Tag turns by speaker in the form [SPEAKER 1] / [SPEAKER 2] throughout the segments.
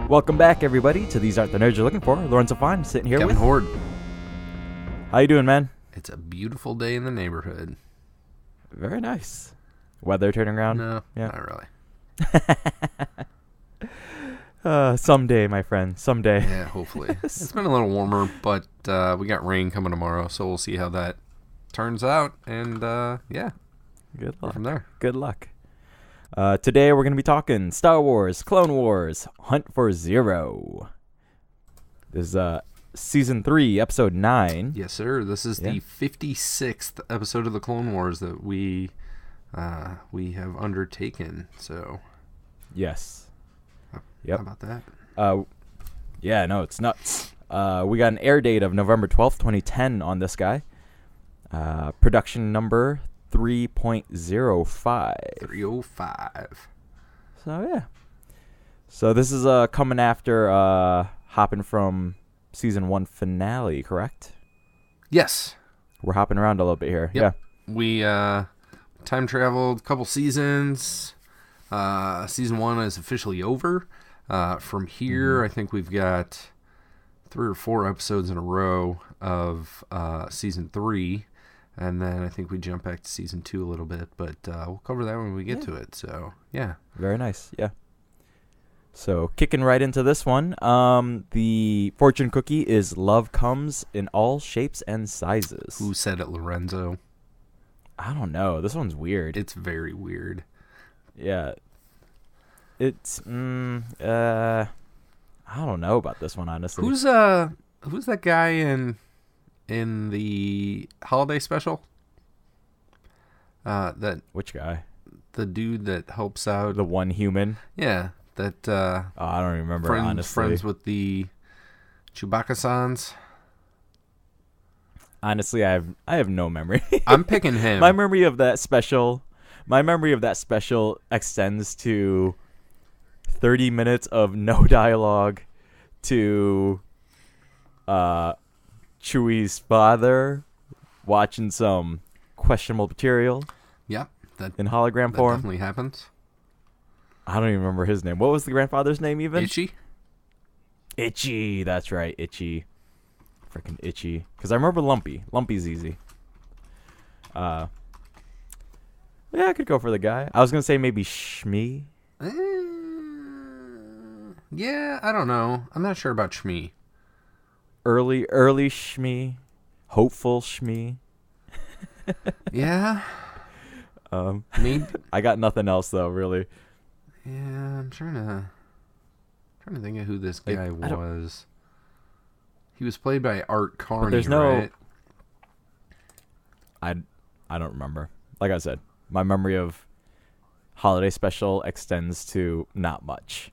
[SPEAKER 1] Welcome back, everybody, to These Aren't the Nerds You're Looking For. Lorenzo Fine, sitting here
[SPEAKER 2] Kevin
[SPEAKER 1] with...
[SPEAKER 2] Horde.
[SPEAKER 1] How you doing, man?
[SPEAKER 2] It's a beautiful day in the neighborhood.
[SPEAKER 1] Very nice. Weather turning around?
[SPEAKER 2] No,
[SPEAKER 1] Yeah.
[SPEAKER 2] not really.
[SPEAKER 1] Someday, my friend. Someday.
[SPEAKER 2] Yeah, hopefully. It's been a little warmer, but we got rain coming tomorrow, so we'll see how that turns out. And, yeah.
[SPEAKER 1] Good luck.
[SPEAKER 2] From there.
[SPEAKER 1] Good luck. Today we're going to be talking Star Wars, Clone Wars, Hunt for Ziro. This is Season 3, Episode 9.
[SPEAKER 2] Yes, sir. This is the 56th episode of the Clone Wars that we have undertaken. So,
[SPEAKER 1] Yes.
[SPEAKER 2] How about that?
[SPEAKER 1] Yeah, no, it's nuts. We got an air date of November 12th, 2010 on this guy. Production number 3.05.
[SPEAKER 2] 305.
[SPEAKER 1] So, yeah. So, this is coming after hopping from Season 1 finale, correct?
[SPEAKER 2] Yes.
[SPEAKER 1] We're hopping around a little bit here.
[SPEAKER 2] Yep. Yeah. We time traveled a couple seasons. Season 1 is officially over. From here, I think we've got 3 or 4 episodes in a row of Season 3. And then I think we jump back to Season 2 a little bit. But we'll cover that when we get to it. So, yeah.
[SPEAKER 1] Very nice. Yeah. So, kicking right into this one. The fortune cookie is love comes in all shapes and sizes.
[SPEAKER 2] Who said it, Lorenzo?
[SPEAKER 1] I don't know. This one's weird.
[SPEAKER 2] It's very weird.
[SPEAKER 1] Yeah. It's I don't know about this one, honestly.
[SPEAKER 2] Who's that guy in the holiday special?
[SPEAKER 1] Which guy?
[SPEAKER 2] The dude that helps out
[SPEAKER 1] The one human?
[SPEAKER 2] Yeah, that
[SPEAKER 1] I don't remember, honestly.
[SPEAKER 2] Friends with the Chewbacca-sans.
[SPEAKER 1] Honestly, I have no memory.
[SPEAKER 2] I'm picking him.
[SPEAKER 1] My memory of that special extends to 30 minutes of no dialogue to Chewie's father watching some questionable material.
[SPEAKER 2] Yep. That
[SPEAKER 1] in hologram form.
[SPEAKER 2] Definitely happens.
[SPEAKER 1] I don't even remember his name. What was the grandfather's name even?
[SPEAKER 2] Itchy?
[SPEAKER 1] Itchy, that's right, Itchy. Freaking Itchy. Because I remember Lumpy. Lumpy's easy. Yeah, I could go for the guy. I was going to say maybe Shmi.
[SPEAKER 2] Yeah, I don't know. I'm not sure about Shmi.
[SPEAKER 1] Early Shmi. Hopeful Shmi.
[SPEAKER 2] Yeah.
[SPEAKER 1] Me? I got nothing else, though, really.
[SPEAKER 2] Yeah, I'm trying to think of who this guy was. He was played by Art Carney,
[SPEAKER 1] there's no,
[SPEAKER 2] right?
[SPEAKER 1] I don't remember. Like I said, my memory of holiday special extends to not much.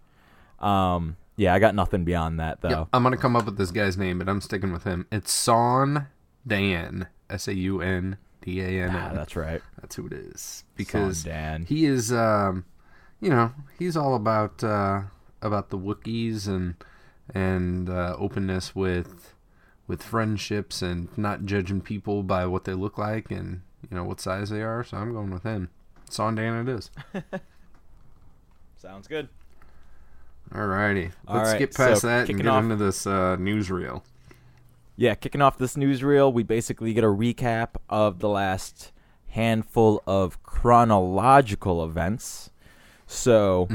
[SPEAKER 1] Yeah, I got nothing beyond that, though.
[SPEAKER 2] Yep, I'm going to come up with this guy's name, but I'm sticking with him. It's Saun Dan. Saundan.
[SPEAKER 1] That's right.
[SPEAKER 2] That's who it is. Because
[SPEAKER 1] Dan.
[SPEAKER 2] He is, he's all about the Wookiees and openness with friendships and not judging people by what they look like and, what size they are. So I'm going with him. Saundan it is.
[SPEAKER 1] Sounds good.
[SPEAKER 2] Alrighty. Let's get past that and get into this newsreel.
[SPEAKER 1] Yeah, kicking off this newsreel, we basically get a recap of the last handful of chronological events. So,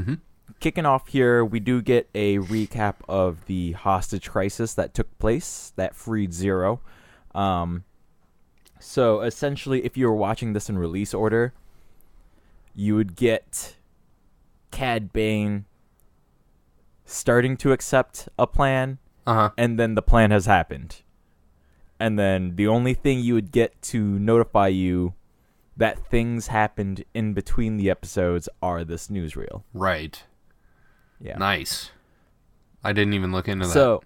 [SPEAKER 1] kicking off here, we do get a recap of the hostage crisis that took place that freed Ziro. So, essentially, if you were watching this in release order, you would get Cad Bane starting to accept a plan, and then the plan has happened. And then the only thing you would get to notify you that things happened in between the episodes are this newsreel.
[SPEAKER 2] Right.
[SPEAKER 1] Yeah.
[SPEAKER 2] Nice. I didn't even look into that.
[SPEAKER 1] So,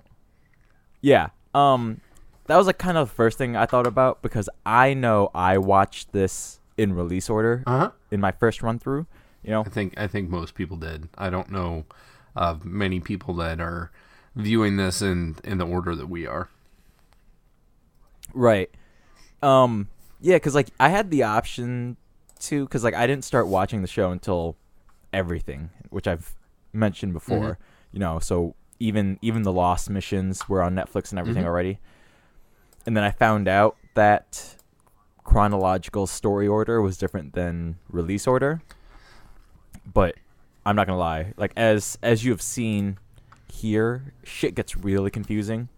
[SPEAKER 1] yeah. That was kind of the first thing I thought about because I know I watched this in release order in my first run through. I
[SPEAKER 2] think most people did. I don't know of many people that are viewing this in the order that we are.
[SPEAKER 1] Right. Yeah, because I had the option to, because I didn't start watching the show until everything, which I've mentioned before. So even the Lost missions were on Netflix and everything already. And then I found out that chronological story order was different than release order. But I'm not gonna lie, like as you have seen here, shit gets really confusing.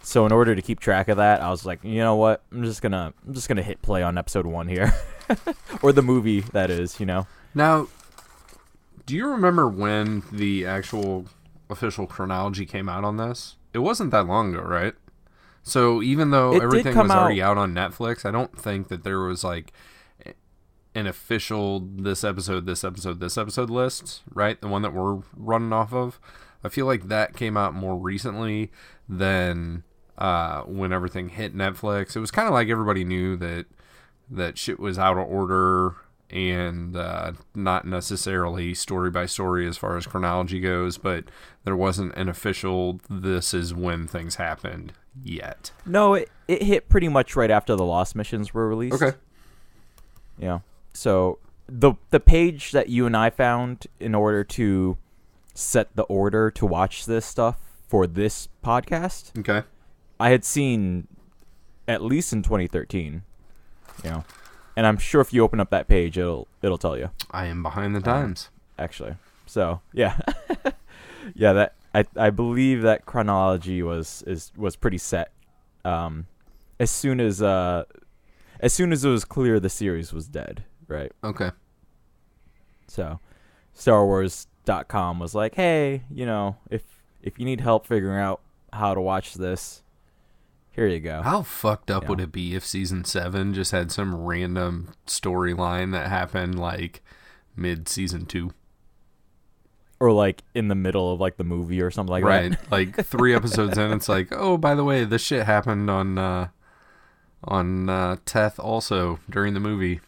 [SPEAKER 1] So in order to keep track of that, I was like, you know what? I'm just gonna hit play on episode 1 here, or the movie that is.
[SPEAKER 2] Now, do you remember when the actual official chronology came out on this? It wasn't that long ago, right? So even though everything was already out on Netflix, I don't think that there was like an official this episode list, right? The one that we're running off of. I feel like that came out more recently than when everything hit Netflix. It was kind of like everybody knew that shit was out of order and not necessarily story by story as far as chronology goes, but there wasn't an official this is when things happened yet.
[SPEAKER 1] No, it hit pretty much right after the Lost missions were released.
[SPEAKER 2] Okay.
[SPEAKER 1] So the page that you and I found in order to set the order to watch this stuff for this podcast,
[SPEAKER 2] okay,
[SPEAKER 1] I had seen at least in 2013. And I'm sure if you open up that page, it'll tell you.
[SPEAKER 2] I am behind the times,
[SPEAKER 1] actually. So yeah, yeah. That I believe that chronology was pretty set. As soon as it was clear the series was dead, right?
[SPEAKER 2] Okay.
[SPEAKER 1] So, StarWars.com was like, hey, if you need help figuring out how to watch this, here you go.
[SPEAKER 2] How fucked up would it be if season 7 just had some random storyline that happened like mid-season 2?
[SPEAKER 1] Or like in the middle of like the movie or something like that.
[SPEAKER 2] Right. Like 3 episodes in, it's like, oh, by the way, this shit happened on Teth also during the movie.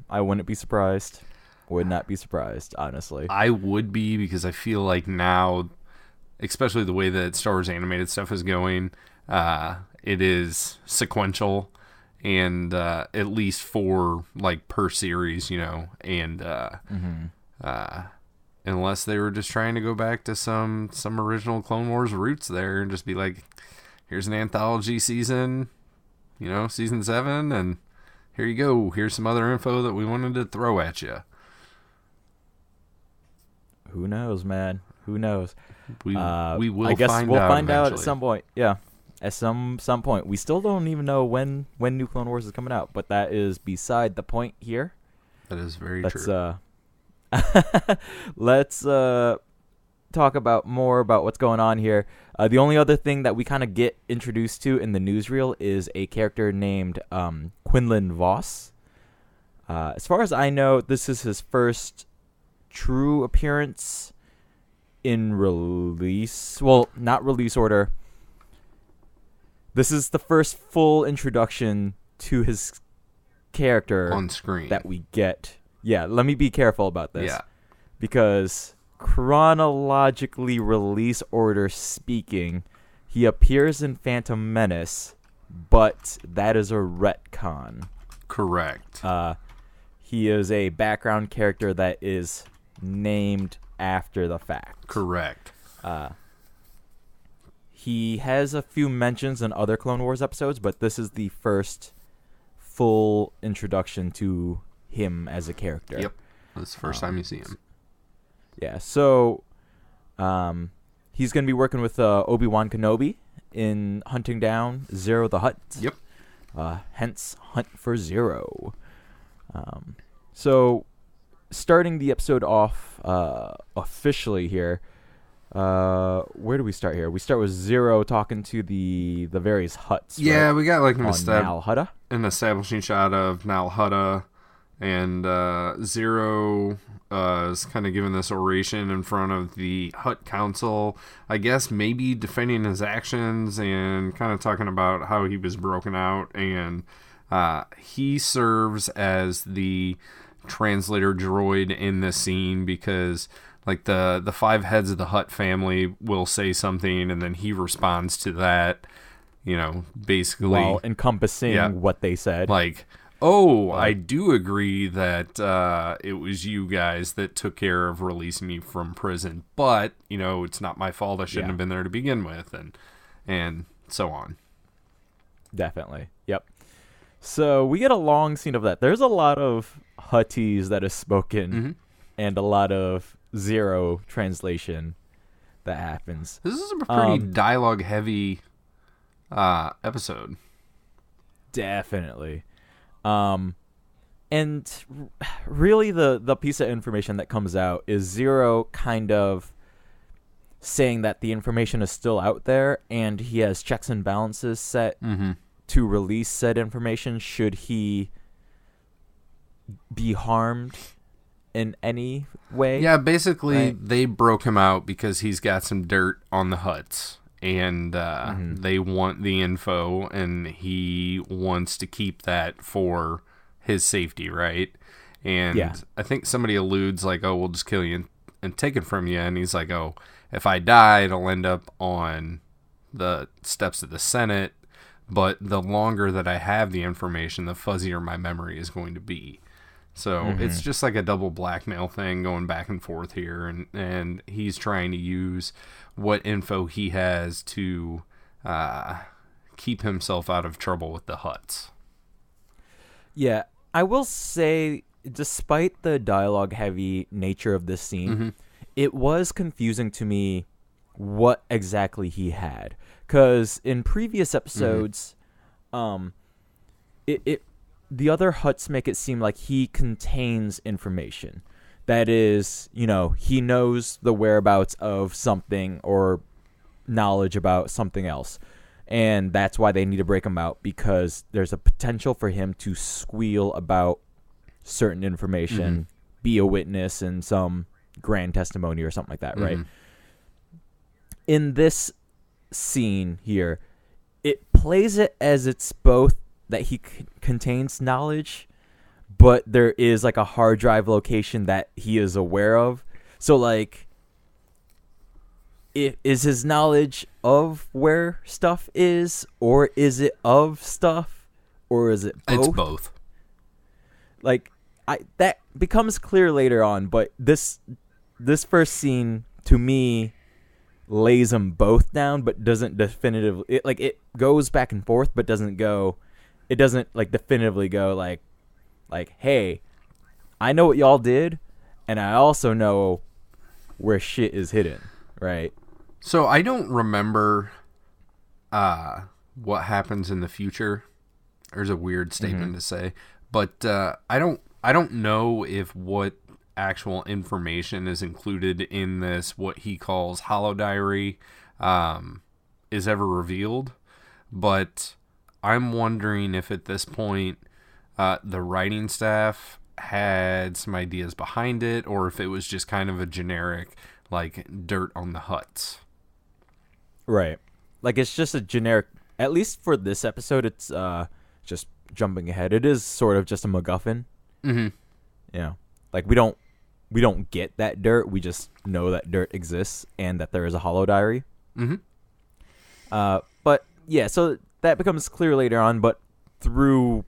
[SPEAKER 1] I wouldn't be surprised. Would not be surprised, honestly.
[SPEAKER 2] I would be, because I feel like now, especially the way that Star Wars animated stuff is going, it is sequential, and at least 4 like per series, and unless they were just trying to go back to some original Clone Wars roots there and just be like, here's an anthology season, season 7, and here you go. Here's some other info that we wanted to throw at you.
[SPEAKER 1] Who knows, man? Who knows?
[SPEAKER 2] We will.
[SPEAKER 1] I guess we'll find
[SPEAKER 2] eventually.
[SPEAKER 1] out at some point. Yeah, at some point. We still don't even know when New Clone Wars is coming out, but that is beside the point here.
[SPEAKER 2] That is very true.
[SPEAKER 1] Let's talk about more about what's going on here. The only other thing that we kind of get introduced to in the newsreel is a character named Quinlan Vos. As far as I know, this is his first true appearance in release. Well, not release order. This is the first full introduction to his character
[SPEAKER 2] on screen
[SPEAKER 1] that we get. Yeah, let me be careful about this.
[SPEAKER 2] Yeah.
[SPEAKER 1] Because chronologically release order speaking, he appears in Phantom Menace, but that is a retcon.
[SPEAKER 2] Correct.
[SPEAKER 1] He is a background character that is named after the fact.
[SPEAKER 2] Correct.
[SPEAKER 1] He has a few mentions in other Clone Wars episodes, but this is the first full introduction to him as a character.
[SPEAKER 2] Yep. That's the first time you see him.
[SPEAKER 1] Yeah, so he's going to be working with Obi-Wan Kenobi in hunting down Ziro the Hutt.
[SPEAKER 2] Yep.
[SPEAKER 1] Hence, Hunt for Ziro. So, starting the episode off officially here, where do we start here? We start with Ziro talking to the various Hutts.
[SPEAKER 2] Yeah,
[SPEAKER 1] right?
[SPEAKER 2] We got like
[SPEAKER 1] an
[SPEAKER 2] establishing shot of Nal Hutta, and Ziro is kind of giving this oration in front of the Hutt Council, I guess maybe defending his actions and kind of talking about how he was broken out, and he serves as the translator droid in this scene because like the 5 heads of the Hutt family will say something and then he responds to that, basically
[SPEAKER 1] while encompassing what they said.
[SPEAKER 2] Like, I do agree that it was you guys that took care of releasing me from prison, but, it's not my fault. I shouldn't have been there to begin with, and so on.
[SPEAKER 1] Definitely. Yep. So we get a long scene of that. There's a lot of Hutties that is spoken and a lot of Ziro translation that happens.
[SPEAKER 2] This is a pretty dialogue-heavy episode.
[SPEAKER 1] Definitely. And really the piece of information that comes out is Ziro kind of saying that the information is still out there and he has checks and balances set to release said information should he be harmed in any way.
[SPEAKER 2] Yeah, basically they broke him out because he's got some dirt on the Hutts. And they want the info, and he wants to keep that for his safety, right? And I think somebody alludes like, "Oh, we'll just kill you and take it from you." And he's like, "Oh, if I die, it'll end up on the steps of the Senate. But the longer that I have the information, the fuzzier my memory is going to be." So it's just like a double blackmail thing going back and forth here, and he's trying to use what info he has to keep himself out of trouble with the Hutts.
[SPEAKER 1] Yeah, I will say, despite the dialogue-heavy nature of this scene, it was confusing to me what exactly he had. Because in previous episodes, the other Hutts make it seem like he contains information. That is, he knows the whereabouts of something or knowledge about something else. And that's why they need to break him out, because there's a potential for him to squeal about certain information, be a witness in some grand testimony or something like that, right? In this scene here, it plays it as it's both that he contains knowledge, but there is like a hard drive location that he is aware of. So like, is his knowledge of where stuff is, or is it of stuff, or is it both?
[SPEAKER 2] It's both.
[SPEAKER 1] Like, that becomes clear later on, but this first scene to me lays them both down, but doesn't definitively. It goes back and forth, but doesn't go. It doesn't like definitively go like, hey, I know what y'all did, and I also know where shit is hidden, right?
[SPEAKER 2] So I don't remember what happens in the future. There's a weird statement to say, but I don't know if what actual information is included in this, what he calls Hollow Diary, is ever revealed, but I'm wondering if at this point the writing staff had some ideas behind it, or if it was just kind of a generic, like, dirt on the Hutts.
[SPEAKER 1] Right. Like, it's just a generic, at least for this episode, it's just jumping ahead. It is sort of just a MacGuffin. Like, we don't get that dirt. We just know that dirt exists and that there is a Hollow Diary. But, yeah, so that becomes clear later on, but through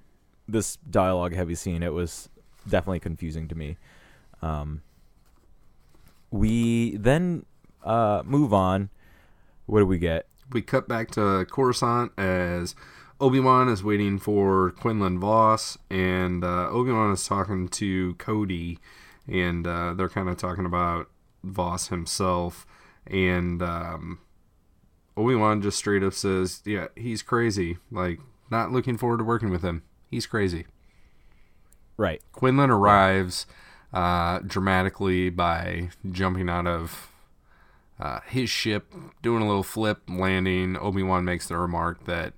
[SPEAKER 1] this dialogue-heavy scene, it was definitely confusing to me. We then move on. What do we get?
[SPEAKER 2] We cut back to Coruscant as Obi-Wan is waiting for Quinlan Vos, and Obi-Wan is talking to Cody, and they're kind of talking about Vos himself, and Obi-Wan just straight up says, yeah, he's crazy. Like, not looking forward to working with him. He's crazy.
[SPEAKER 1] Right.
[SPEAKER 2] Quinlan arrives dramatically by jumping out of his ship, doing a little flip, landing. Obi-Wan makes the remark that,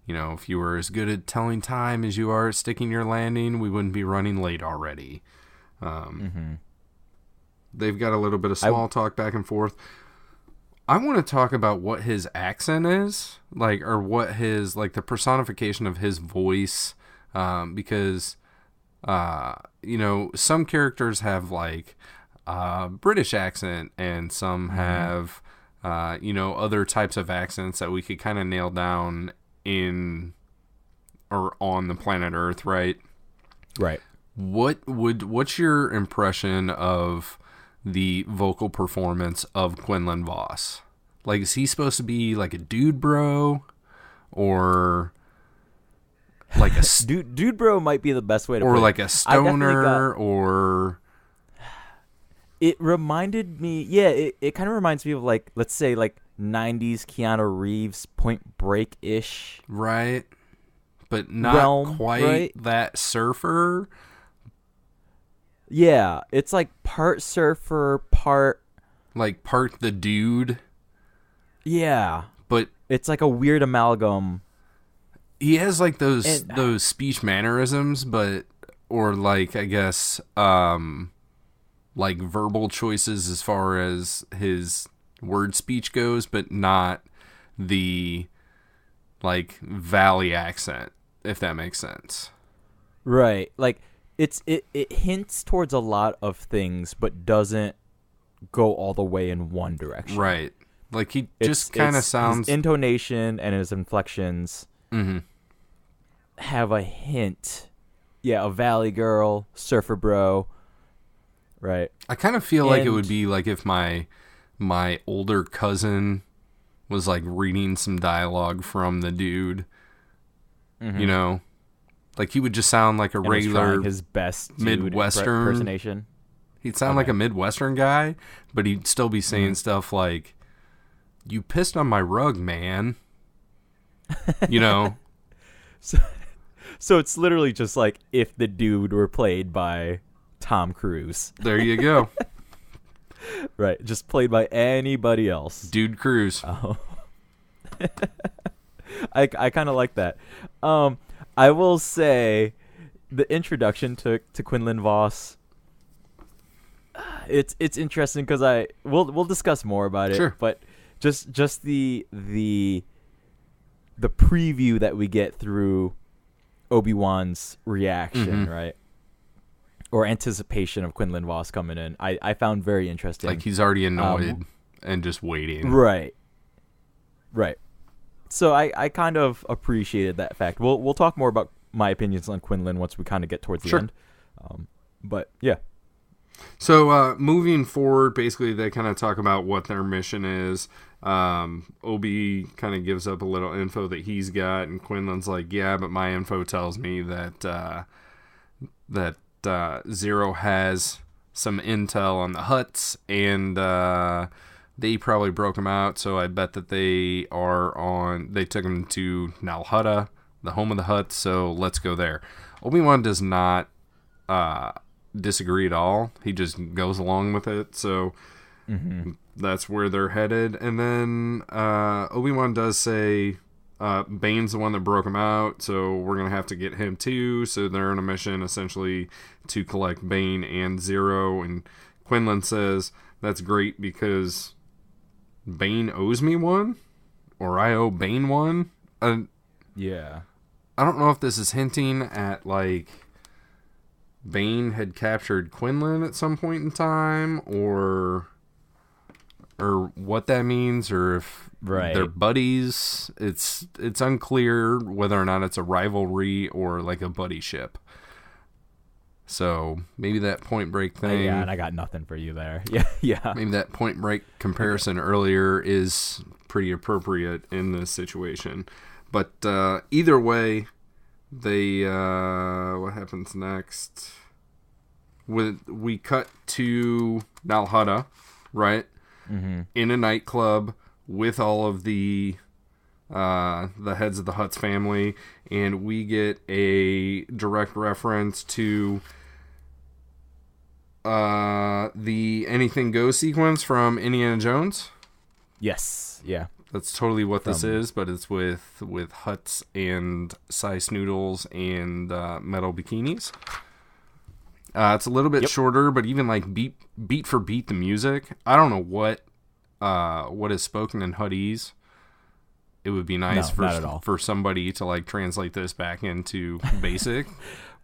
[SPEAKER 2] if you were as good at telling time as you are at sticking your landing, we wouldn't be running late already. They've got a little bit of small talk back and forth. I want to talk about what his accent is, like, or what his, like, the personification of his voice, because, some characters have, like, British accent, and some have, other types of accents that we could kind of nail down in or on the planet Earth, right?
[SPEAKER 1] Right.
[SPEAKER 2] What's your impression of the vocal performance of Quinlan Vos? Like, is he supposed to be like a dude bro, or like a
[SPEAKER 1] dude bro might be the best way to put it.
[SPEAKER 2] Or like a stoner, or
[SPEAKER 1] it reminded me, it kind of reminds me of, like, let's say, like 90s Keanu Reeves Point Break-ish.
[SPEAKER 2] Right. But not
[SPEAKER 1] realm,
[SPEAKER 2] quite
[SPEAKER 1] right?
[SPEAKER 2] that surfer.
[SPEAKER 1] Yeah, it's like part surfer, part
[SPEAKER 2] the dude.
[SPEAKER 1] Yeah.
[SPEAKER 2] But
[SPEAKER 1] it's like a weird amalgam.
[SPEAKER 2] He has like those speech mannerisms, or like, I guess, like verbal choices as far as his word speech goes, but not the like valley accent, if that makes sense.
[SPEAKER 1] Right. Like it hints towards a lot of things, but doesn't go all the way in one direction.
[SPEAKER 2] Right. Like he just kind of sounds,
[SPEAKER 1] his intonation and his inflections have a hint. Yeah, a valley girl, surfer bro. Right.
[SPEAKER 2] I kind of feel like it would be like if my older cousin was like reading some dialogue from the dude. You know, like he would just sound like a regular,
[SPEAKER 1] his best
[SPEAKER 2] Midwestern
[SPEAKER 1] impersonation.
[SPEAKER 2] He'd sound like a Midwestern guy, but he'd still be saying stuff like, "You pissed on my rug, man." You know.
[SPEAKER 1] So it's literally just like if the dude were played by Tom Cruise.
[SPEAKER 2] There you go.
[SPEAKER 1] Right, just played by anybody else.
[SPEAKER 2] Dude Cruise.
[SPEAKER 1] Oh. I kind of like that. I will say the introduction to Quinlan Vos, it's interesting because we'll discuss more about it.
[SPEAKER 2] Sure.
[SPEAKER 1] But just the preview that we get through Obi-Wan's reaction, right? Or anticipation of Quinlan Vos coming in, I found very interesting.
[SPEAKER 2] Like he's already annoyed and just waiting.
[SPEAKER 1] Right. So I kind of appreciated that fact. We'll talk more about my opinions on Quinlan once we kind of get towards the end. But yeah.
[SPEAKER 2] So moving forward, basically they kind of talk about what their mission is. Obi kind of gives up a little info that he's got, and Quinlan's like, "Yeah, but my info tells me that Ziro has some intel on the Hutts, and they probably broke him out, so I bet that they took him to Nalhutta, the home of the Hutts, so let's go there." Obi-Wan does not disagree at all. He just goes along with it, so that's where they're headed. And then Obi-Wan does say Bane's the one that broke him out, so we're going to have to get him too. So they're on a mission essentially to collect Bane and Ziro. And Quinlan says, "That's great because Bane owes me one, or I owe Bane one."
[SPEAKER 1] Yeah.
[SPEAKER 2] I don't know if this is hinting at like Bane had captured Quinlan at some point in time, or what that means, or if they're buddies. It's unclear whether or not it's a rivalry or like a buddyship. So maybe that Point Break thing.
[SPEAKER 1] Yeah, and I got nothing for you there. Yeah.
[SPEAKER 2] Maybe that Point Break comparison earlier is pretty appropriate in this situation. But either way, they what happens next? We cut to Nalhutta, right? In a nightclub with all of the heads of the Hutt's family, and we get a direct reference to the Anything Goes sequence from Indiana Jones.
[SPEAKER 1] Yes. Yeah.
[SPEAKER 2] That's totally what this is, but it's with Hutts and Sice noodles and metal bikinis. It's a little bit shorter, but even like beat for beat the music, I don't know what is spoken in Huttese. It would be nice for somebody to like translate this back into basic,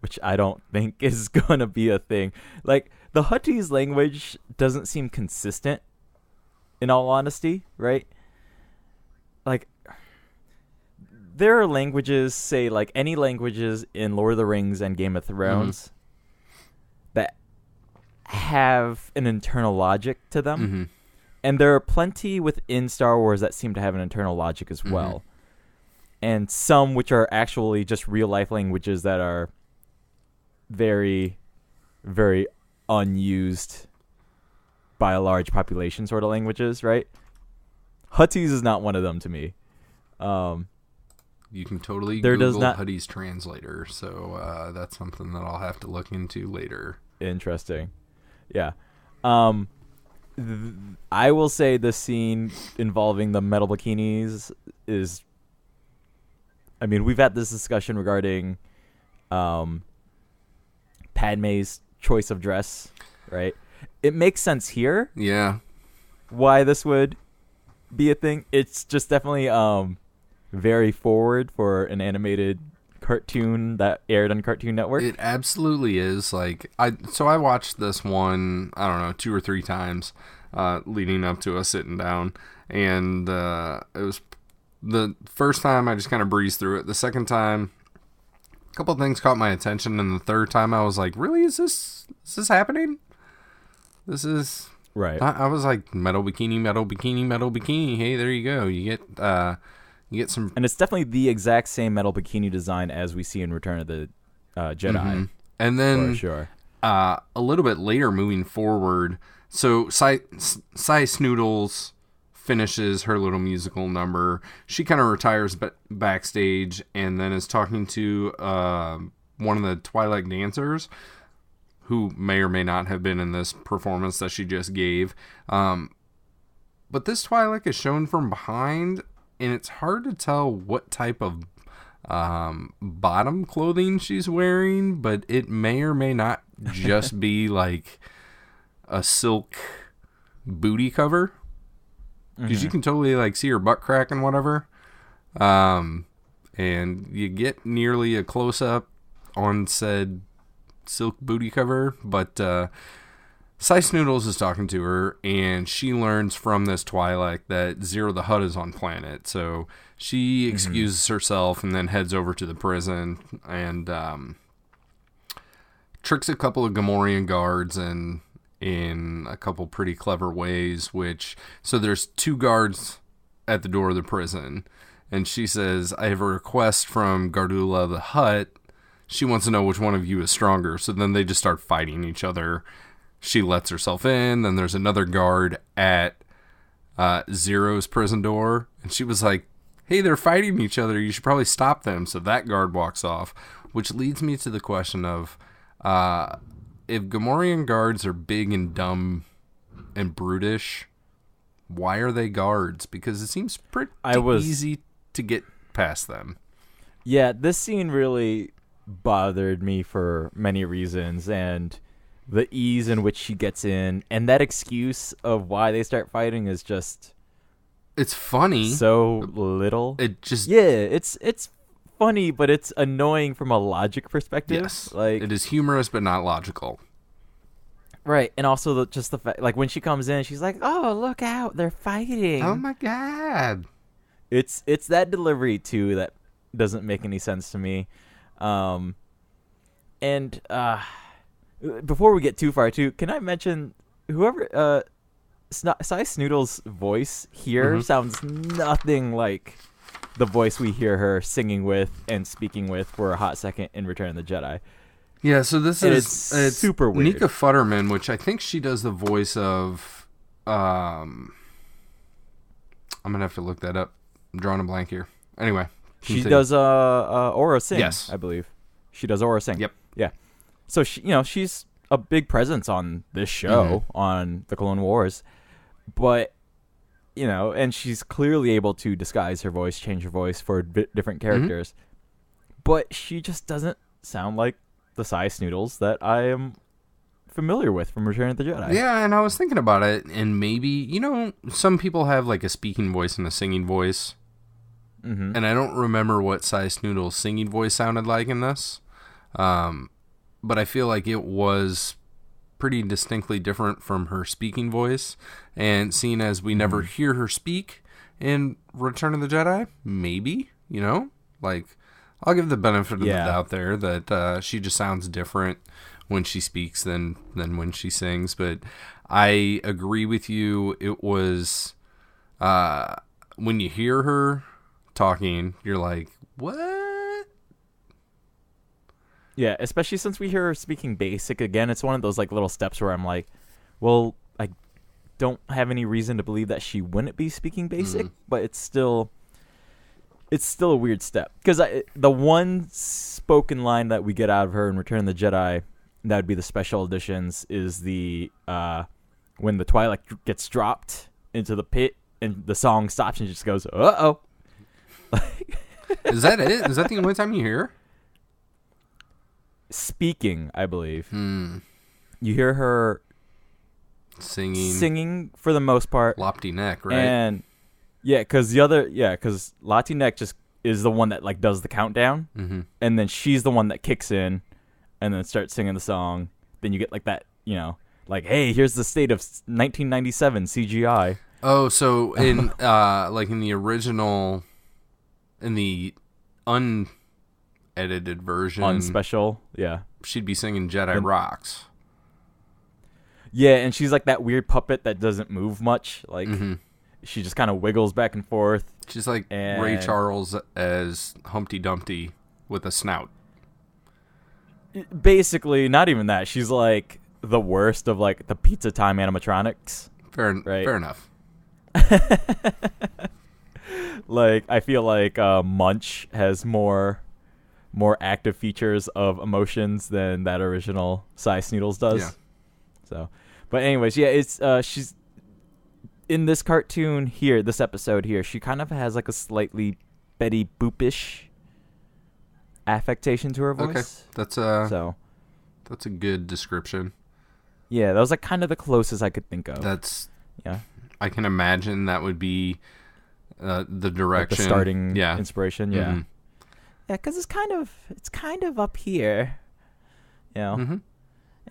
[SPEAKER 1] which I don't think is gonna be a thing. Like the Huttese language doesn't seem consistent, in all honesty, right? Like there are languages, say, like any languages in Lord of the Rings and Game of Thrones that have an internal logic to them. And there are plenty within Star Wars that seem to have an internal logic as well. And some which are actually just real-life languages that are very, very unused by a large population sort of languages, right? Huttese is not one of them to me.
[SPEAKER 2] You can totally Google Huttese translator, so that's something that I'll have to look into later.
[SPEAKER 1] Interesting. Yeah. I will say the scene involving the metal bikinis is... I mean, we've had this discussion regarding Padme's choice of dress, right? It makes sense here.
[SPEAKER 2] Yeah.
[SPEAKER 1] Why this would be a thing. It's just definitely very forward for an animated cartoon that aired on Cartoon Network.
[SPEAKER 2] It absolutely is. Like, I watched this one, I don't know, 2 or 3 times leading up to us sitting down, and it was the first time I just kind of breezed through it. The second time, a couple of things caught my attention, and the third time I was like, really, is this happening? This is
[SPEAKER 1] right.
[SPEAKER 2] I was like, metal bikini, metal bikini, metal bikini. Hey, there you go. You get some,
[SPEAKER 1] and it's definitely the exact same metal bikini design as we see in Return of the Jedi.
[SPEAKER 2] And then
[SPEAKER 1] for sure.
[SPEAKER 2] A little bit later, moving forward, so Cy Snoodles finishes her little musical number. She kind of retires backstage and then is talking to one of the Twilight dancers, who may or may not have been in this performance that she just gave. But this Twi'lek is shown from behind, and it's hard to tell what type of bottom clothing she's wearing, but it may or may not just be like a silk booty cover. Because you can totally like see her butt crack and whatever. And you get nearly a close-up on said silk booty cover, but Cy Snoodles is talking to her, and she learns from this Twi'lek that Ziro the Hutt is on planet. So she excuses herself and then heads over to the prison and tricks a couple of Gamorrean guards and in a couple pretty clever ways, so there's 2 guards at the door of the prison, and she says, I have a request from Gardula the Hutt. She wants to know which one of you is stronger. So then they just start fighting each other. She lets herself in. Then there's another guard at Ziro's prison door, and she was like, hey, they're fighting each other. You should probably stop them. So that guard walks off, which leads me to the question of, if Gamorrean guards are big and dumb and brutish, why are they guards? Because it seems pretty easy to get past them.
[SPEAKER 1] Yeah, this scene really bothered me for many reasons, and the ease in which she gets in, and that excuse of why they start fighting is just...
[SPEAKER 2] It's funny.
[SPEAKER 1] So little.
[SPEAKER 2] It just...
[SPEAKER 1] Yeah, it's funny, but it's annoying from a logic perspective.
[SPEAKER 2] Yes,
[SPEAKER 1] like,
[SPEAKER 2] it is humorous but not logical.
[SPEAKER 1] Right, and also just the fact, like when she comes in, she's like, "Oh, look out, they're fighting!"
[SPEAKER 2] Oh my god!
[SPEAKER 1] It's that delivery too that doesn't make any sense to me. And before we get too far, too, can I mention whoever Cy Snoodle's voice here sounds nothing like the voice we hear her singing with and speaking with for a hot second in Return of the Jedi.
[SPEAKER 2] Yeah, so it's
[SPEAKER 1] super weird.
[SPEAKER 2] Nika Futterman, which I think she does the voice of... I'm going to have to look that up. I'm drawing a blank here. Anyway.
[SPEAKER 1] She does Aura Singh,
[SPEAKER 2] yes.
[SPEAKER 1] I believe. She does Aura Singh.
[SPEAKER 2] Yep.
[SPEAKER 1] Yeah. So, she's a big presence on this show, on the Clone Wars. But, and she's clearly able to disguise her voice, change her voice for different characters. But she just doesn't sound like the Cy Snoodles that I am familiar with from Return of the Jedi.
[SPEAKER 2] Yeah, and I was thinking about it, and maybe, some people have like a speaking voice and a singing voice. And I don't remember what Cy Snoodles' singing voice sounded like in this. But I feel like it was pretty distinctly different from her speaking voice. And seeing as we never hear her speak in Return of the Jedi, maybe, Like, I'll give the benefit of the doubt there that she just sounds different when she speaks than when she sings. But I agree with you. It was when you hear her talking, you're like, what?
[SPEAKER 1] Yeah, especially since we hear her speaking basic again. It's one of those like little steps where I'm like, well, I don't have any reason to believe that she wouldn't be speaking basic, but it's still a weird step, because the one spoken line that we get out of her in Return of the Jedi, that would be the special editions, is the when the Twilight gets dropped into the pit and the song stops and she just goes, uh-oh.
[SPEAKER 2] Is that it? Is that the only time you hear her?
[SPEAKER 1] Speaking, I believe. You hear her singing for the most part.
[SPEAKER 2] Lopty neck, right?
[SPEAKER 1] And because Lottie Neck just is the one that like does the countdown, and then she's the one that kicks in, and then starts singing the song. Then you get like that, like, hey, here's the state of 1997 CGI.
[SPEAKER 2] Oh, so in like in the original, in the unedited version,
[SPEAKER 1] unspecial,
[SPEAKER 2] she'd be singing Jedi Rocks.
[SPEAKER 1] Yeah, and she's like that weird puppet that doesn't move much. Like, she just kind of wiggles back and forth.
[SPEAKER 2] She's like Ray Charles as Humpty Dumpty with a snout.
[SPEAKER 1] Basically, not even that. She's like the worst of like the Pizza Time animatronics.
[SPEAKER 2] Fair enough.
[SPEAKER 1] Like, I feel like Munch has more active features of emotions than that original Cy Snoodles does.
[SPEAKER 2] Yeah.
[SPEAKER 1] So, but anyways, it's she's in this cartoon here, this episode here. She kind of has like a slightly Betty Boop-ish affectation to her voice.
[SPEAKER 2] Okay, that's a good description.
[SPEAKER 1] Yeah, that was like kind of the closest I could think of.
[SPEAKER 2] I can imagine that would be the direction,
[SPEAKER 1] like the starting inspiration. Yeah,
[SPEAKER 2] Mm-hmm.
[SPEAKER 1] Yeah, because it's kind of up here, and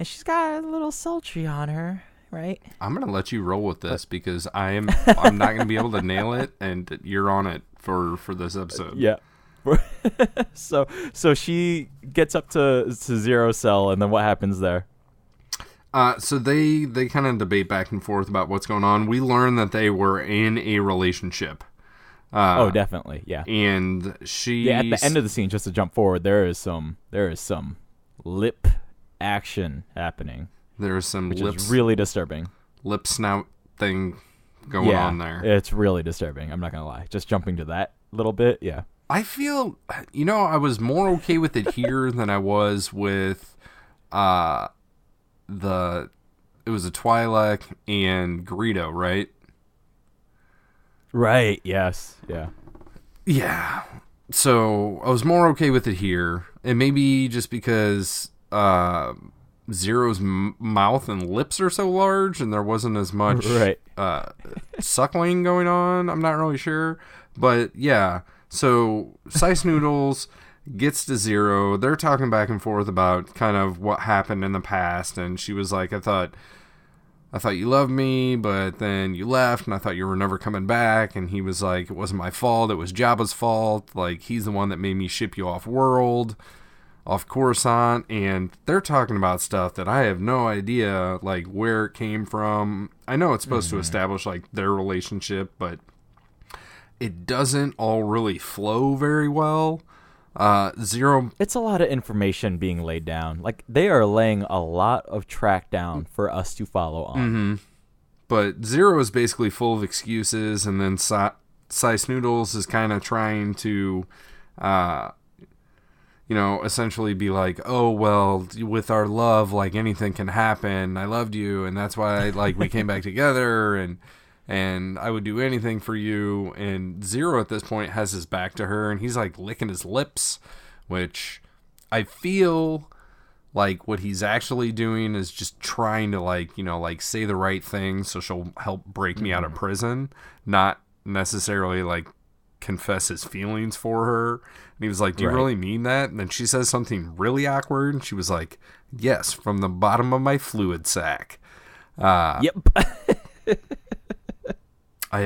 [SPEAKER 1] she's got a little sultry on her, right?
[SPEAKER 2] I'm gonna let you roll with this because I'm not gonna be able to nail it, and you're on it for this episode.
[SPEAKER 1] Yeah. So she gets up to Ziro Cell, and then what happens there?
[SPEAKER 2] So they kind of debate back and forth about what's going on. We learn that they were in a relationship.
[SPEAKER 1] Oh, definitely, yeah.
[SPEAKER 2] And she
[SPEAKER 1] at the end of the scene, just to jump forward, there is some lip action happening.
[SPEAKER 2] There is some
[SPEAKER 1] which is really disturbing.
[SPEAKER 2] Lip snout thing going on there.
[SPEAKER 1] It's really disturbing. I'm not gonna lie. Just jumping to that little bit, yeah.
[SPEAKER 2] I feel, I was more okay with it here than I was with it was a Twi'lek and Greedo, right?
[SPEAKER 1] Right, yes, yeah.
[SPEAKER 2] Yeah. So I was more okay with it here. And maybe just because Zero's mouth and lips are so large and there wasn't as much suckling going on. I'm not really sure. But yeah. So Cy Snoodles gets to Ziro. They're talking back and forth about kind of what happened in the past. And she was like, I thought you loved me, but then you left, and I thought you were never coming back. And he was like, it wasn't my fault. It was Jabba's fault. Like, he's the one that made me ship you off Coruscant. And they're talking about stuff that I have no idea, like, where it came from. I know it's supposed to establish, like, their relationship, but it doesn't all really flow very well. Ziro.
[SPEAKER 1] It's a lot of information being laid down. Like, they are laying a lot of track down for us to follow on.
[SPEAKER 2] Mm-hmm. But Ziro is basically full of excuses, and then Cy Snoodles is kind of trying to, essentially be like, oh, well, with our love, like, anything can happen. I loved you, and that's why, like, we came back together, and I would do anything for you. And Ziro at this point has his back to her, and he's like licking his lips, which I feel like what he's actually doing is just trying to like say the right thing so she'll help break me out of prison, not necessarily like confess his feelings for her. And he was like, do you really mean that? And then she says something really awkward, and she was like, yes, from the bottom of my fluid sac.
[SPEAKER 1] Yep. I
[SPEAKER 2] I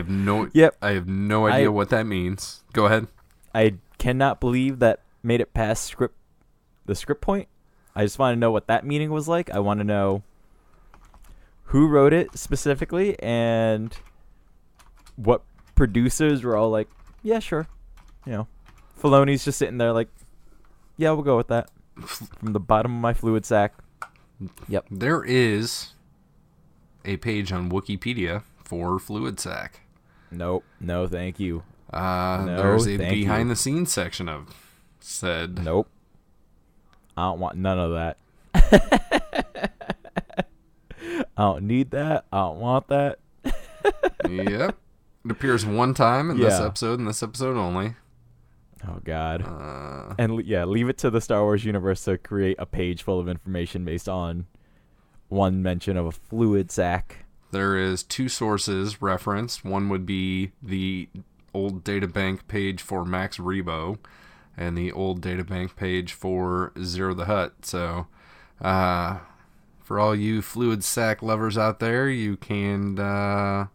[SPEAKER 2] have no idea what that means. Go ahead.
[SPEAKER 1] I cannot believe that made it past the script point. I just want to know what that meeting was like. I want to know who wrote it specifically and what producers were all like, yeah, sure. You know, Filoni's just sitting there like, yeah, we'll go with that. From the bottom of my fluid sack. Yep.
[SPEAKER 2] There is a page on Wikipedia for fluid sack.
[SPEAKER 1] Nope. No, thank you.
[SPEAKER 2] There's a behind the scenes section of said.
[SPEAKER 1] Nope. I don't want none of that. I don't need that. I don't want that.
[SPEAKER 2] Yep. It appears one time in this episode, and this episode only.
[SPEAKER 1] Oh, God. And leave it to the Star Wars universe to create a page full of information based on one mention of a fluid sack.
[SPEAKER 2] There is 2 sources referenced. One would be the old databank page for Max Rebo and the old databank page for Ziro the Hutt. So, for all you fluid sack lovers out there, you can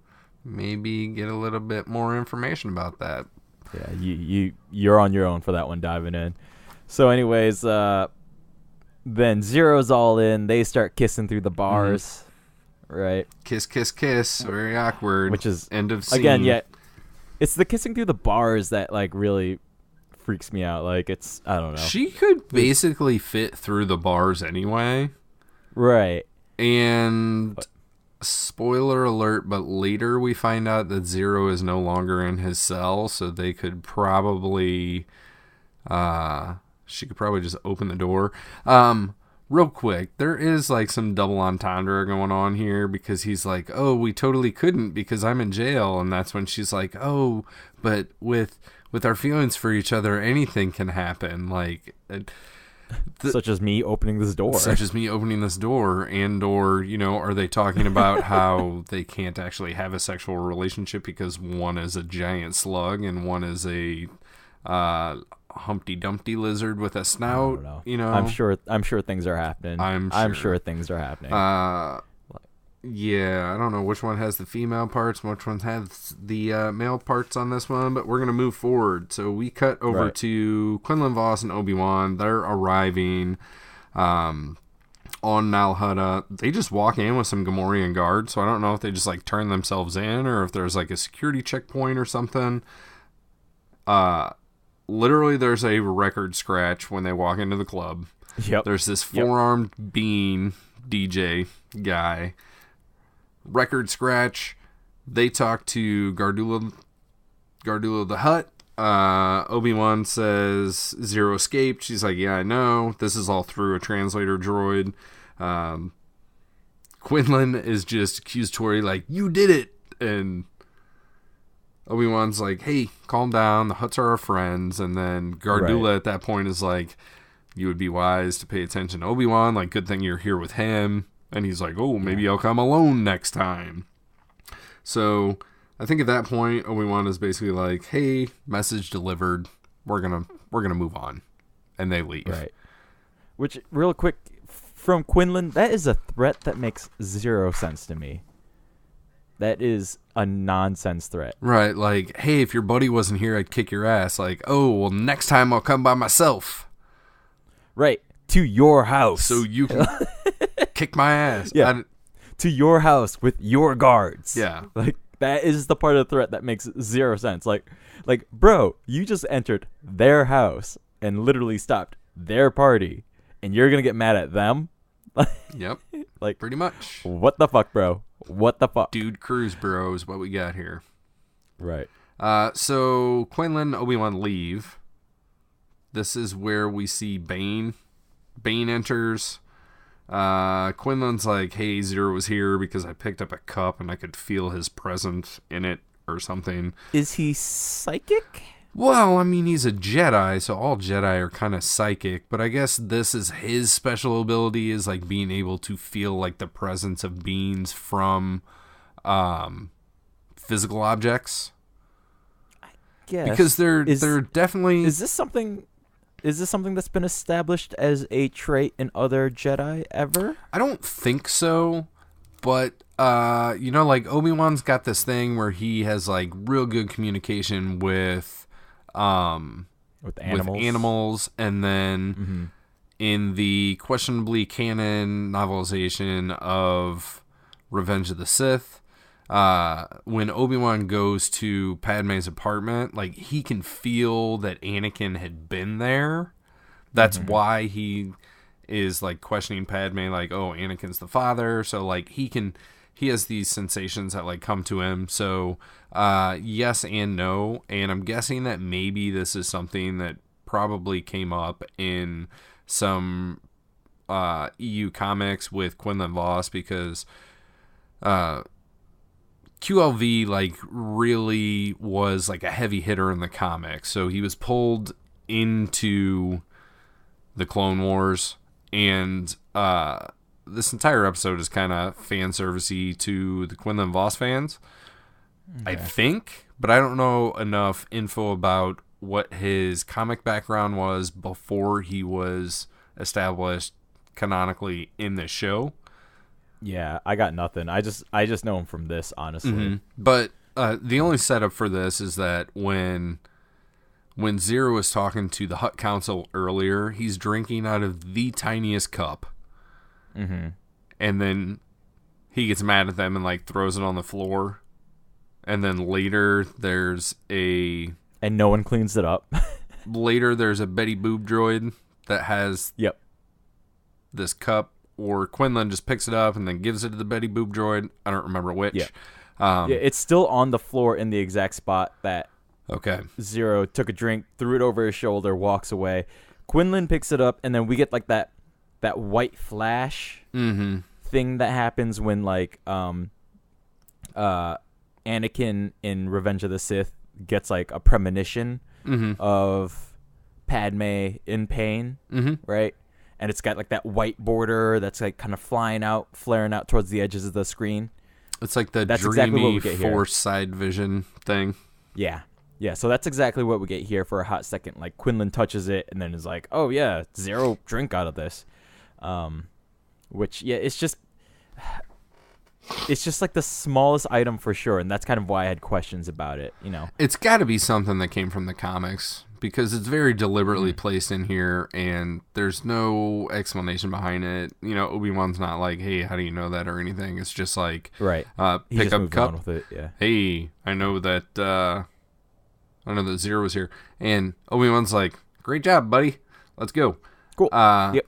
[SPEAKER 2] maybe get a little bit more information about that.
[SPEAKER 1] Yeah, you're on your own for that one, diving in. So anyways, then Ziro's all in. They start kissing through the bars, right?
[SPEAKER 2] Kiss, kiss, kiss. Very awkward.
[SPEAKER 1] Which is,
[SPEAKER 2] end of scene.
[SPEAKER 1] Again, it's the kissing through the bars that like really freaks me out. Like it's, I don't know.
[SPEAKER 2] She could basically fit through the bars anyway.
[SPEAKER 1] Right.
[SPEAKER 2] And spoiler alert, but later we find out that Ziro is no longer in his cell, so they could probably she could probably just open the door. Real quick, there is like some double entendre going on here because he's like, oh, we totally couldn't because I'm in jail, and that's when she's like, oh, but with our feelings for each other, anything can happen. Like
[SPEAKER 1] such as me opening this door.
[SPEAKER 2] And or, you know, are they talking about how they can't actually have a sexual relationship because one is a giant slug and one is a Humpty Dumpty lizard with a snout? You know,
[SPEAKER 1] I'm sure things are happening. I'm sure things are happening.
[SPEAKER 2] Yeah, I don't know which one has the female parts, which one has the male parts on this one, but we're going to move forward. So we cut over to Quinlan Vos and Obi-Wan. They're arriving on Nal Hutta. They just walk in with some Gamorrean guards, so I don't know if they just like turn themselves in or if there's like a security checkpoint or something. Literally, there's a record scratch when they walk into the club.
[SPEAKER 1] Yep.
[SPEAKER 2] There's this four-armed bean DJ guy. Record scratch. They talk to Gardulla the Hutt. Obi-Wan says Ziro escaped. She's like, yeah, I know. This is all through a translator droid. Quinlan is just accusatory, like, you did it. And Obi-Wan's like, hey, calm down. The Hutts are our friends. And then Gardulla at that point is like, you would be wise to pay attention to Obi-Wan. Like, good thing you're here with him. And he's like, oh, maybe I'll come alone next time. So I think at that point, Obi-Wan is basically like, hey, message delivered. We're gonna move on. And they leave.
[SPEAKER 1] Right. Which, real quick, from Quinlan, that is a threat that makes zero sense to me. That is a nonsense threat.
[SPEAKER 2] Right, like, hey, if your buddy wasn't here, I'd kick your ass. Like, oh, well, next time I'll come by myself.
[SPEAKER 1] Right, to your house.
[SPEAKER 2] So you can kick my ass.
[SPEAKER 1] Yeah, to your house with your guards.
[SPEAKER 2] Yeah.
[SPEAKER 1] Like, that is the part of the threat that makes zero sense. Like, bro, you just entered their house and literally stopped their party, and you're going to get mad at them?
[SPEAKER 2] Yep,
[SPEAKER 1] like,
[SPEAKER 2] pretty much.
[SPEAKER 1] What the fuck, bro? What the fuck?
[SPEAKER 2] Dude cruise, bro, is what we got here.
[SPEAKER 1] Right.
[SPEAKER 2] So Quinlan and Obi-Wan leave. This is where we see Bane. Bane enters. Quinlan's like, hey, Ziro was here because I picked up a cup and I could feel his presence in it or something.
[SPEAKER 1] Is he psychic?
[SPEAKER 2] Well, I mean, he's a Jedi, so all Jedi are kind of psychic, but I guess this is his special ability, is like being able to feel like the presence of beings from physical objects.
[SPEAKER 1] I guess.
[SPEAKER 2] Because they're definitely...
[SPEAKER 1] Is this something that's been established as a trait in other Jedi ever?
[SPEAKER 2] I don't think so, but you know, like Obi-Wan's got this thing where he has like real good communication with
[SPEAKER 1] with animals.
[SPEAKER 2] And then in the questionably canon novelization of Revenge of the Sith, when Obi-Wan goes to Padme's apartment, like, he can feel that Anakin had been there. That's why he is, like, questioning Padme, like, oh, Anakin's the father. So, like, he has these sensations that, like, come to him. So, yes and no. And I'm guessing that maybe this is something that probably came up in some EU comics with Quinlan Vos, because QLV, like, really was, like, a heavy hitter in the comics. So he was pulled into the Clone Wars, and this entire episode is kind of fan servicey to the Quinlan Vos fans, I think, but I don't know enough info about what his comic background was before he was established canonically in the show.
[SPEAKER 1] Yeah, I got nothing. I just know him from this, honestly.
[SPEAKER 2] But the only setup for this is that when Ziro was talking to the Hutt Council earlier, he's drinking out of the tiniest cup. And then he gets mad at them and, like, throws it on the floor. And then later there's and
[SPEAKER 1] no one cleans it up.
[SPEAKER 2] Later there's a Betty Boop droid that has this cup, or Quinlan just picks it up and then gives it to the Betty Boop droid. I don't remember which.
[SPEAKER 1] Yeah, it's still on the floor in the exact spot that Ziro took a drink, threw it over his shoulder, walks away. Quinlan picks it up, and then we get, like, that white flash thing that happens when, like, Anakin in Revenge of the Sith gets, like, a premonition of Padme in pain, right? And it's got, like, that white border that's, like, kind of flaring out towards the edges of the screen.
[SPEAKER 2] It's like that's dreamy exactly Force side vision thing.
[SPEAKER 1] Yeah. Yeah, so that's exactly what we get here for a hot second. Like, Quinlan touches it and then is like, oh, yeah, Ziro drink out of this. Which, yeah, it's just like the smallest item for sure, and that's kind of why I had questions about it, you know.
[SPEAKER 2] It's got to be something that came from the comics, because it's very deliberately placed in here, and there's no explanation behind it. You know, Obi-Wan's not like, hey, how do you know that, or anything. It's just like,
[SPEAKER 1] right.
[SPEAKER 2] Pick up cup.
[SPEAKER 1] With it, yeah.
[SPEAKER 2] Hey, I know that Ziro was here, and Obi-Wan's like, great job, buddy. Let's go.
[SPEAKER 1] Cool.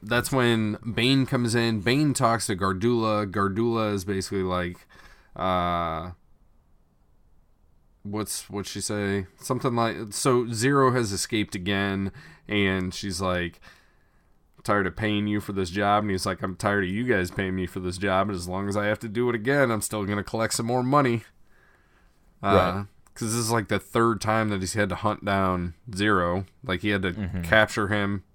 [SPEAKER 2] That's when Bane comes in. Bane talks to Gardula. Gardula is basically like, what's she say? Something like, so Ziro has escaped again, and she's like, I'm tired of paying you for this job. And he's like, I'm tired of you guys paying me for this job. And as long as I have to do it again, I'm still going to collect some more money. Right. Because this is like the third time that he's had to hunt down Ziro. Like, he had to capture him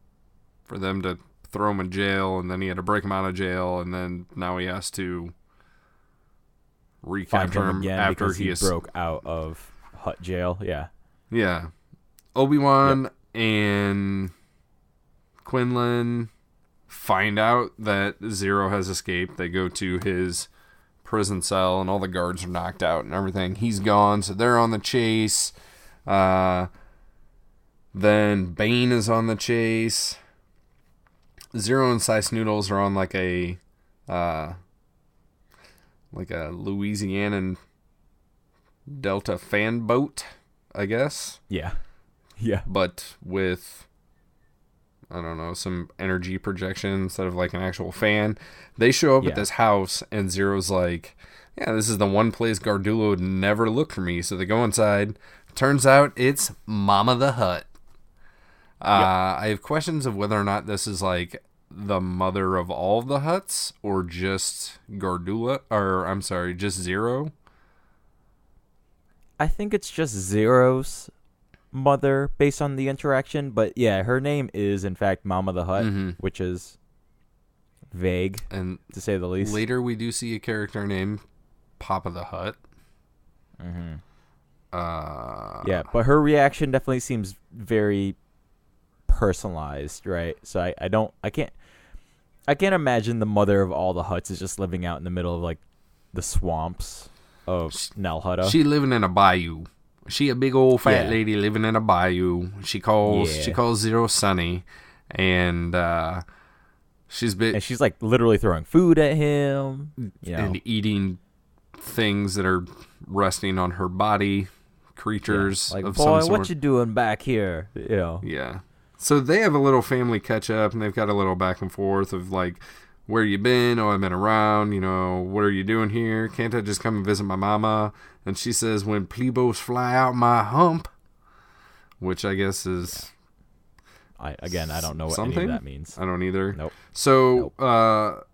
[SPEAKER 2] for them to throw him in jail, and then he had to break him out of jail, and then now he has to recapture him
[SPEAKER 1] again
[SPEAKER 2] after
[SPEAKER 1] he broke out of Hutt jail. Yeah.
[SPEAKER 2] Obi-Wan and Quinlan find out that Ziro has escaped. They go to his prison cell, and all the guards are knocked out and everything. He's gone, so they're on the chase. Then Bane is on the chase. Ziro and Sice Noodles are on like a Louisianan Delta fan boat, I guess.
[SPEAKER 1] Yeah.
[SPEAKER 2] But with, I don't know, some energy projection instead of like an actual fan. They show up at this house, and Ziro's like, yeah, this is the one place Gardula would never look for me. So they go inside. Turns out it's Mama the Hutt. I have questions of whether or not this is like the mother of all the Hutts, or just Gardula, or I'm sorry, just Ziro.
[SPEAKER 1] I think it's just Ziro's mother based on the interaction, but yeah, her name is in fact Mama the Hutt, which is vague, and to say the least.
[SPEAKER 2] Later we do see a character named Papa the Hutt.
[SPEAKER 1] Yeah, but her reaction definitely seems very personalized, right? So I can't imagine the mother of all the Hutts is just living out in the middle of like the swamps of Nal Hutta.
[SPEAKER 2] She living in a bayou. She a big old fat lady living in a bayou. She calls Ziro Sonny, and
[SPEAKER 1] she's like literally throwing food at him,
[SPEAKER 2] and eating things that are resting on her body, creatures
[SPEAKER 1] like,
[SPEAKER 2] of
[SPEAKER 1] boy,
[SPEAKER 2] some sort.
[SPEAKER 1] what you doing back here?
[SPEAKER 2] Yeah. So they have a little family catch up, and they've got a little back and forth of like, where you been? Oh, I've been around. What are you doing here? Can't I just come and visit my mama? And she says, when plebos fly out my hump, which I guess is...
[SPEAKER 1] I don't know what
[SPEAKER 2] something?
[SPEAKER 1] any of that means.
[SPEAKER 2] I don't either.
[SPEAKER 1] Nope.
[SPEAKER 2] So,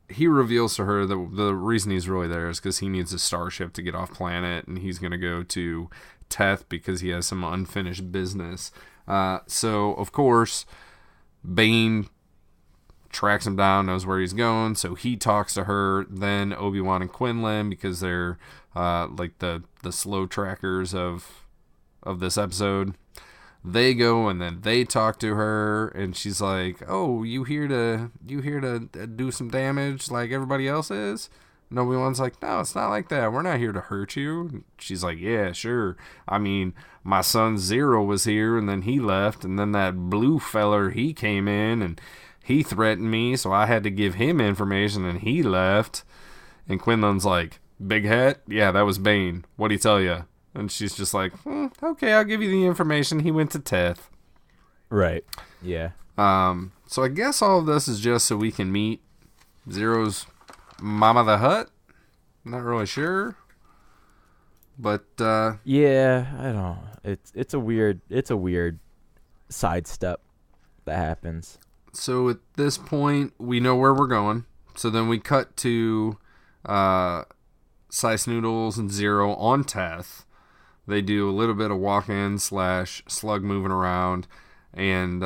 [SPEAKER 2] he reveals to her that the reason he's really there is because he needs a starship to get off planet, and he's going to go to Teth because he has some unfinished business. So, of course, Bane tracks him down, knows where he's going, so he talks to her, then Obi-Wan and Quinlan, because they're like the slow trackers of this episode. They go and then they talk to her, and she's like, "Oh, you here to do some damage like everybody else is?" And Obi-Wan's like, "No, it's not like that. We're not here to hurt you." And she's like, "Yeah, sure. I mean, my son Ziro was here, and then he left, and then that blue feller, he came in, and he threatened me, so I had to give him information, and he left." And Quinlan's like, "Big hat? Yeah, that was Bane. What'd he tell you?" And she's just like, "Okay, I'll give you the information. He went to Teth."
[SPEAKER 1] Right. Yeah.
[SPEAKER 2] So I guess all of this is just so we can meet Ziro's Mama the Hutt. Not really sure. But,
[SPEAKER 1] yeah, I don't. It's a weird sidestep that happens.
[SPEAKER 2] So at this point, we know where we're going. So then we cut to Sice Noodles and Ziro on Teth. They do a little bit of walk-in / slug moving around. And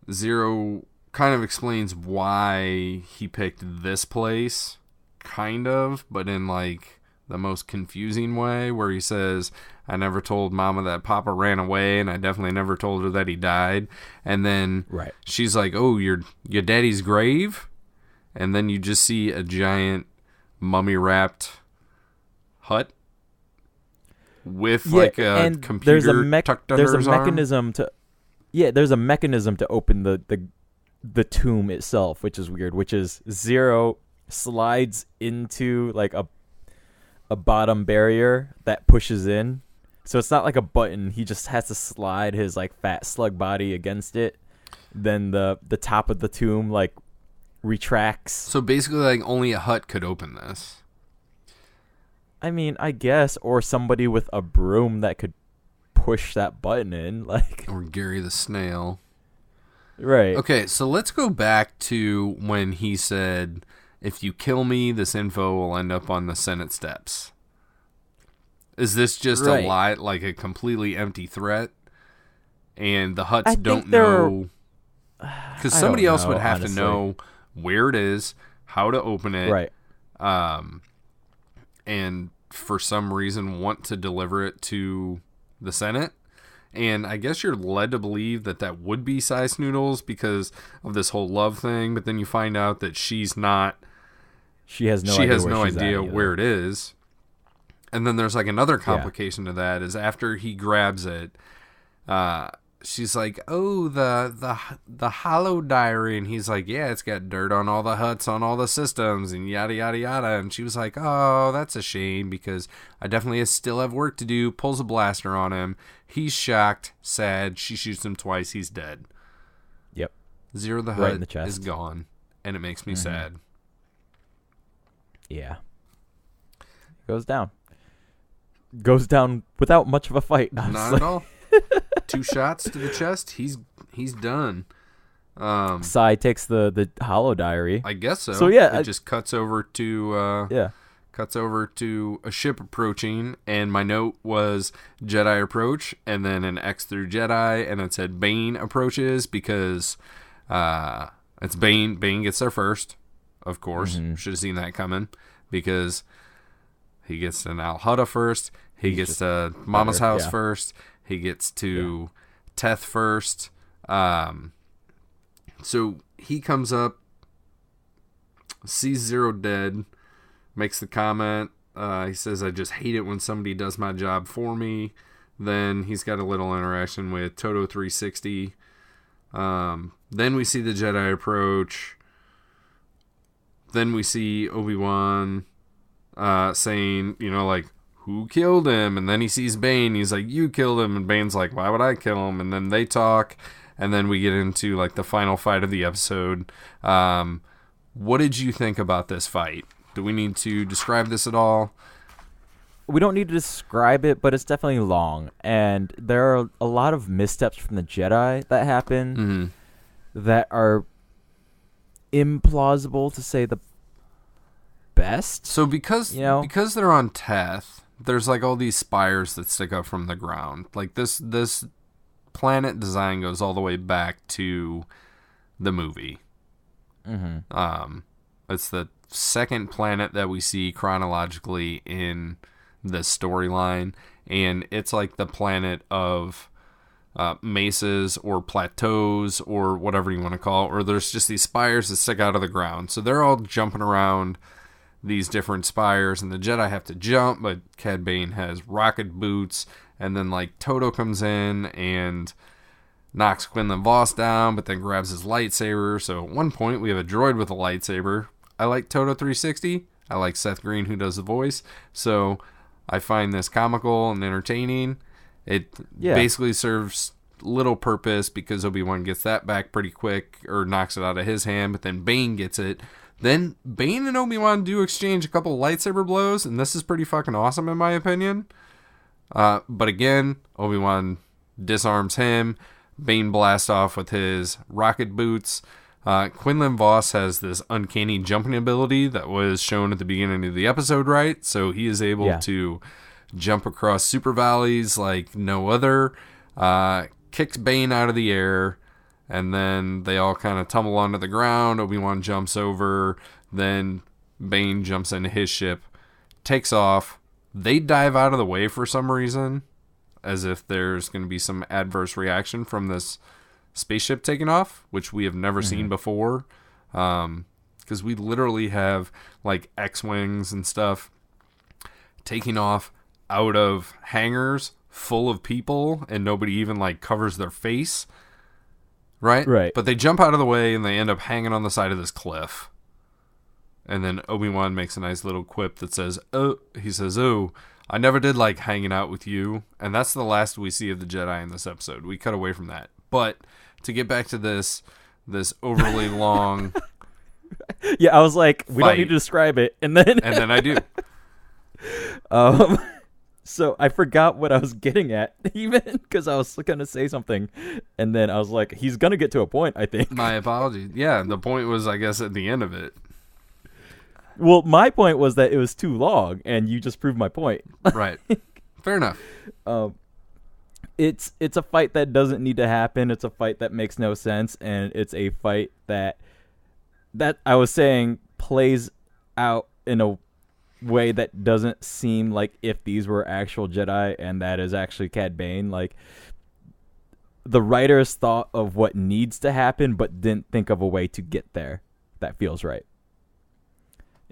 [SPEAKER 2] Ziro kind of explains why he picked this place. Kind of. But in like the most confusing way. Where he says, "I never told Mama that Papa ran away, and I definitely never told her that he died." And then she's like, "Oh, your daddy's grave?" And then you just see a giant mummy-wrapped hut with like a computer tucked under his arm.
[SPEAKER 1] There's a mechanism to open the tomb itself, which is weird. Which is Ziro slides into like a bottom barrier that pushes in. So it's not like a button. He just has to slide his like fat slug body against it. Then the top of the tomb like retracts.
[SPEAKER 2] So basically like only a Hutt could open this.
[SPEAKER 1] I mean, I guess, or somebody with a broom that could push that button in, like,
[SPEAKER 2] or Gary the Snail.
[SPEAKER 1] Right.
[SPEAKER 2] Okay, so let's go back to when he said, "If you kill me, this info will end up on the Senate steps." Is this just a lie, like a completely empty threat? And the Hutts don't know, because somebody else would have to know where it is, how to open it,
[SPEAKER 1] right?
[SPEAKER 2] And for some reason want to deliver it to the Senate. And I guess you're led to believe that would be Sice Noodles because of this whole love thing, but then you find out that she's not.
[SPEAKER 1] She has no
[SPEAKER 2] idea where it is. And then there's like another complication to that is after he grabs it, she's like, "Oh, the hollow diary," and he's like, "Yeah, it's got dirt on all the Hutts on all the systems and yada yada yada." And she was like, "Oh, that's a shame because I definitely still have work to do." Pulls a blaster on him. He's shocked, sad. She shoots him twice. He's dead.
[SPEAKER 1] Yep.
[SPEAKER 2] Ziro the Hutt is gone, and it makes me sad.
[SPEAKER 1] Yeah. Goes down without much of a fight. Honestly.
[SPEAKER 2] Not at all. 2 shots to the chest. He's done.
[SPEAKER 1] Sai takes the hollow diary.
[SPEAKER 2] I guess so.
[SPEAKER 1] So yeah,
[SPEAKER 2] it just cuts over to a ship approaching, and my note was Jedi approach, and then an X through Jedi, and it said Bane approaches because it's Bane. Bane gets there first, of course. Should have seen that coming because he gets to Al Hutta first. He gets to Mama's house first. He gets to Teth first. So he comes up, sees Ziro dead, makes the comment, He says, I just hate it when somebody does my job for me. Then he's got a little interaction with Toto 360. Then we see the Jedi approach. Then we see Obi-Wan saying, like, who killed him? And then he sees Bane. He's like, you killed him. And Bane's like, why would I kill him? And then they talk. And then we get into, like, the final fight of the episode. What did you think about this fight? Do we need to describe this at all?
[SPEAKER 1] We don't need to describe it, but it's definitely long. And there are a lot of missteps from the Jedi that happen that are implausible, to say the best.
[SPEAKER 2] So because they're on Teth, there's like all these spires that stick up from the ground. Like this planet design goes all the way back to the movie. It's the second planet that we see chronologically in the storyline, and it's like the planet of mesas or plateaus or whatever you want to call it, or there's just these spires that stick out of the ground. So they're all jumping around these different spires, and the Jedi have to jump, but Cad Bane has rocket boots, and then like Toto comes in and knocks Quinlan Vos down, but then grabs his lightsaber. So at one point we have a droid with a lightsaber. I like Toto 360. I like Seth Green, who does the voice. So I find this comical and entertaining. It basically serves little purpose because Obi-Wan gets that back pretty quick, or knocks it out of his hand, but then Bane gets it. Then Bane and Obi-Wan do exchange a couple lightsaber blows, and this is pretty fucking awesome in my opinion. But again, Obi-Wan disarms him. Bane blasts off with his rocket boots. Quinlan Vos has this uncanny jumping ability that was shown at the beginning of the episode, right? So he is able to jump across super valleys like no other. Kicks Bane out of the air, and then they all kind of tumble onto the ground. Obi-Wan jumps over, then Bane jumps into his ship, takes off. They dive out of the way for some reason, as if there's going to be some adverse reaction from this spaceship taking off, which we have never seen before, because we literally have like X-Wings and stuff taking off out of hangars full of people, and nobody even like covers their face, right? But they jump out of the way and they end up hanging on the side of this cliff, and then Obi-Wan makes a nice little quip that says, oh, I never did like hanging out with you. And that's the last we see of the Jedi in this episode. We cut away from that. But to get back to this overly long
[SPEAKER 1] I was like, we don't need to describe it. And then
[SPEAKER 2] I do.
[SPEAKER 1] So I forgot what I was getting at, even, because I was going to say something. And then I was like, he's going to get to a point, I think.
[SPEAKER 2] My apologies. Yeah, the point was, I guess, at the end of it.
[SPEAKER 1] Well, my point was that it was too long, and you just proved my point.
[SPEAKER 2] Right. Fair enough.
[SPEAKER 1] It's a fight that doesn't need to happen. It's a fight that makes no sense, and it's a fight that I was saying plays out in a way that doesn't seem like if these were actual Jedi, and that is actually Cad Bane. Like, the writers thought of what needs to happen, but didn't think of a way to get there that feels right.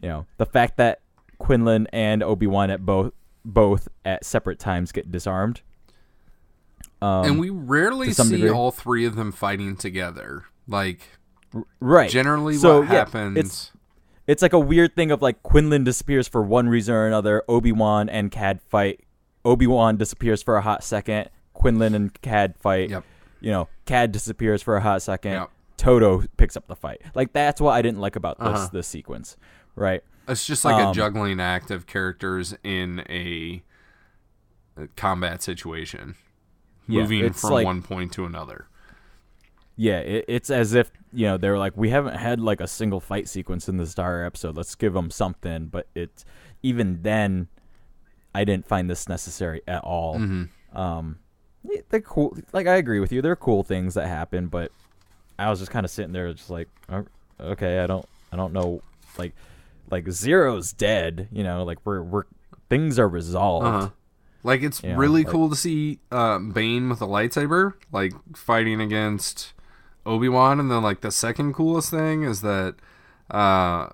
[SPEAKER 1] You know, the fact that Quinlan and Obi-Wan at both at separate times get disarmed.
[SPEAKER 2] And we rarely see all three of them fighting together. Like, generally what happens...
[SPEAKER 1] It's like a weird thing of like Quinlan disappears for one reason or another. Obi-Wan and Cad fight. Obi-Wan disappears for a hot second. Quinlan and Cad fight.
[SPEAKER 2] Yep.
[SPEAKER 1] You know, Cad disappears for a hot second.
[SPEAKER 2] Yep.
[SPEAKER 1] Toto picks up the fight. Like, that's what I didn't like about this sequence. Right.
[SPEAKER 2] It's just like a juggling act of characters in a combat situation. Moving from like, one point to another.
[SPEAKER 1] Yeah, it's as if, you know, they're like, we haven't had like a single fight sequence in the Star episode. Let's give them something. But even then, I didn't find this necessary at all. They're cool. Like, I agree with you. There are cool things that happen, but I was just kind of sitting there, just like, okay, I don't know, like Ziro's dead. You know, like we're things are resolved.
[SPEAKER 2] Like, it's really cool to see Bane with a lightsaber, like, fighting against Obi-Wan. And then, like, the second coolest thing is that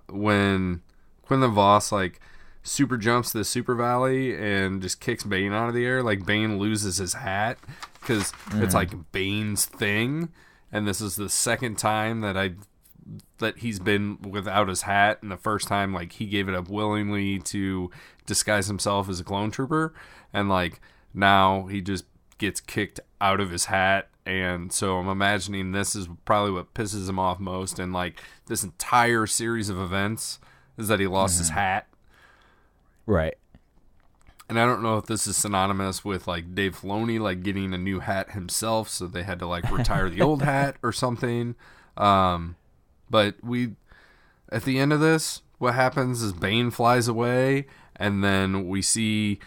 [SPEAKER 2] when Quinlan Vos, like, super jumps the super valley and just kicks Bane out of the air. Like, Bane loses his hat because it's like Bane's thing, and this is the second time that he's been without his hat, and the first time, like, he gave it up willingly to disguise himself as a clone trooper, and like now he just gets kicked out of his hat. And so I'm imagining this is probably what pisses him off most, and like this entire series of events is that he lost his hat.
[SPEAKER 1] Right.
[SPEAKER 2] And I don't know if this is synonymous with like Dave Filoni like getting a new hat himself, so they had to like retire the old hat or something. But at the end of this, what happens is Bane flies away, and then we see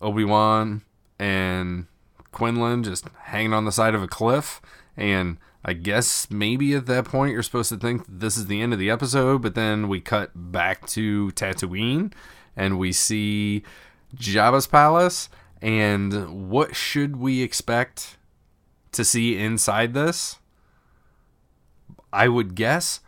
[SPEAKER 2] Obi-Wan and Quinlan just hanging on the side of a cliff. And I guess maybe at that point you're supposed to think this is the end of the episode, but then we cut back to Tatooine and we see Jabba's palace. And what should we expect to see inside this? I would guess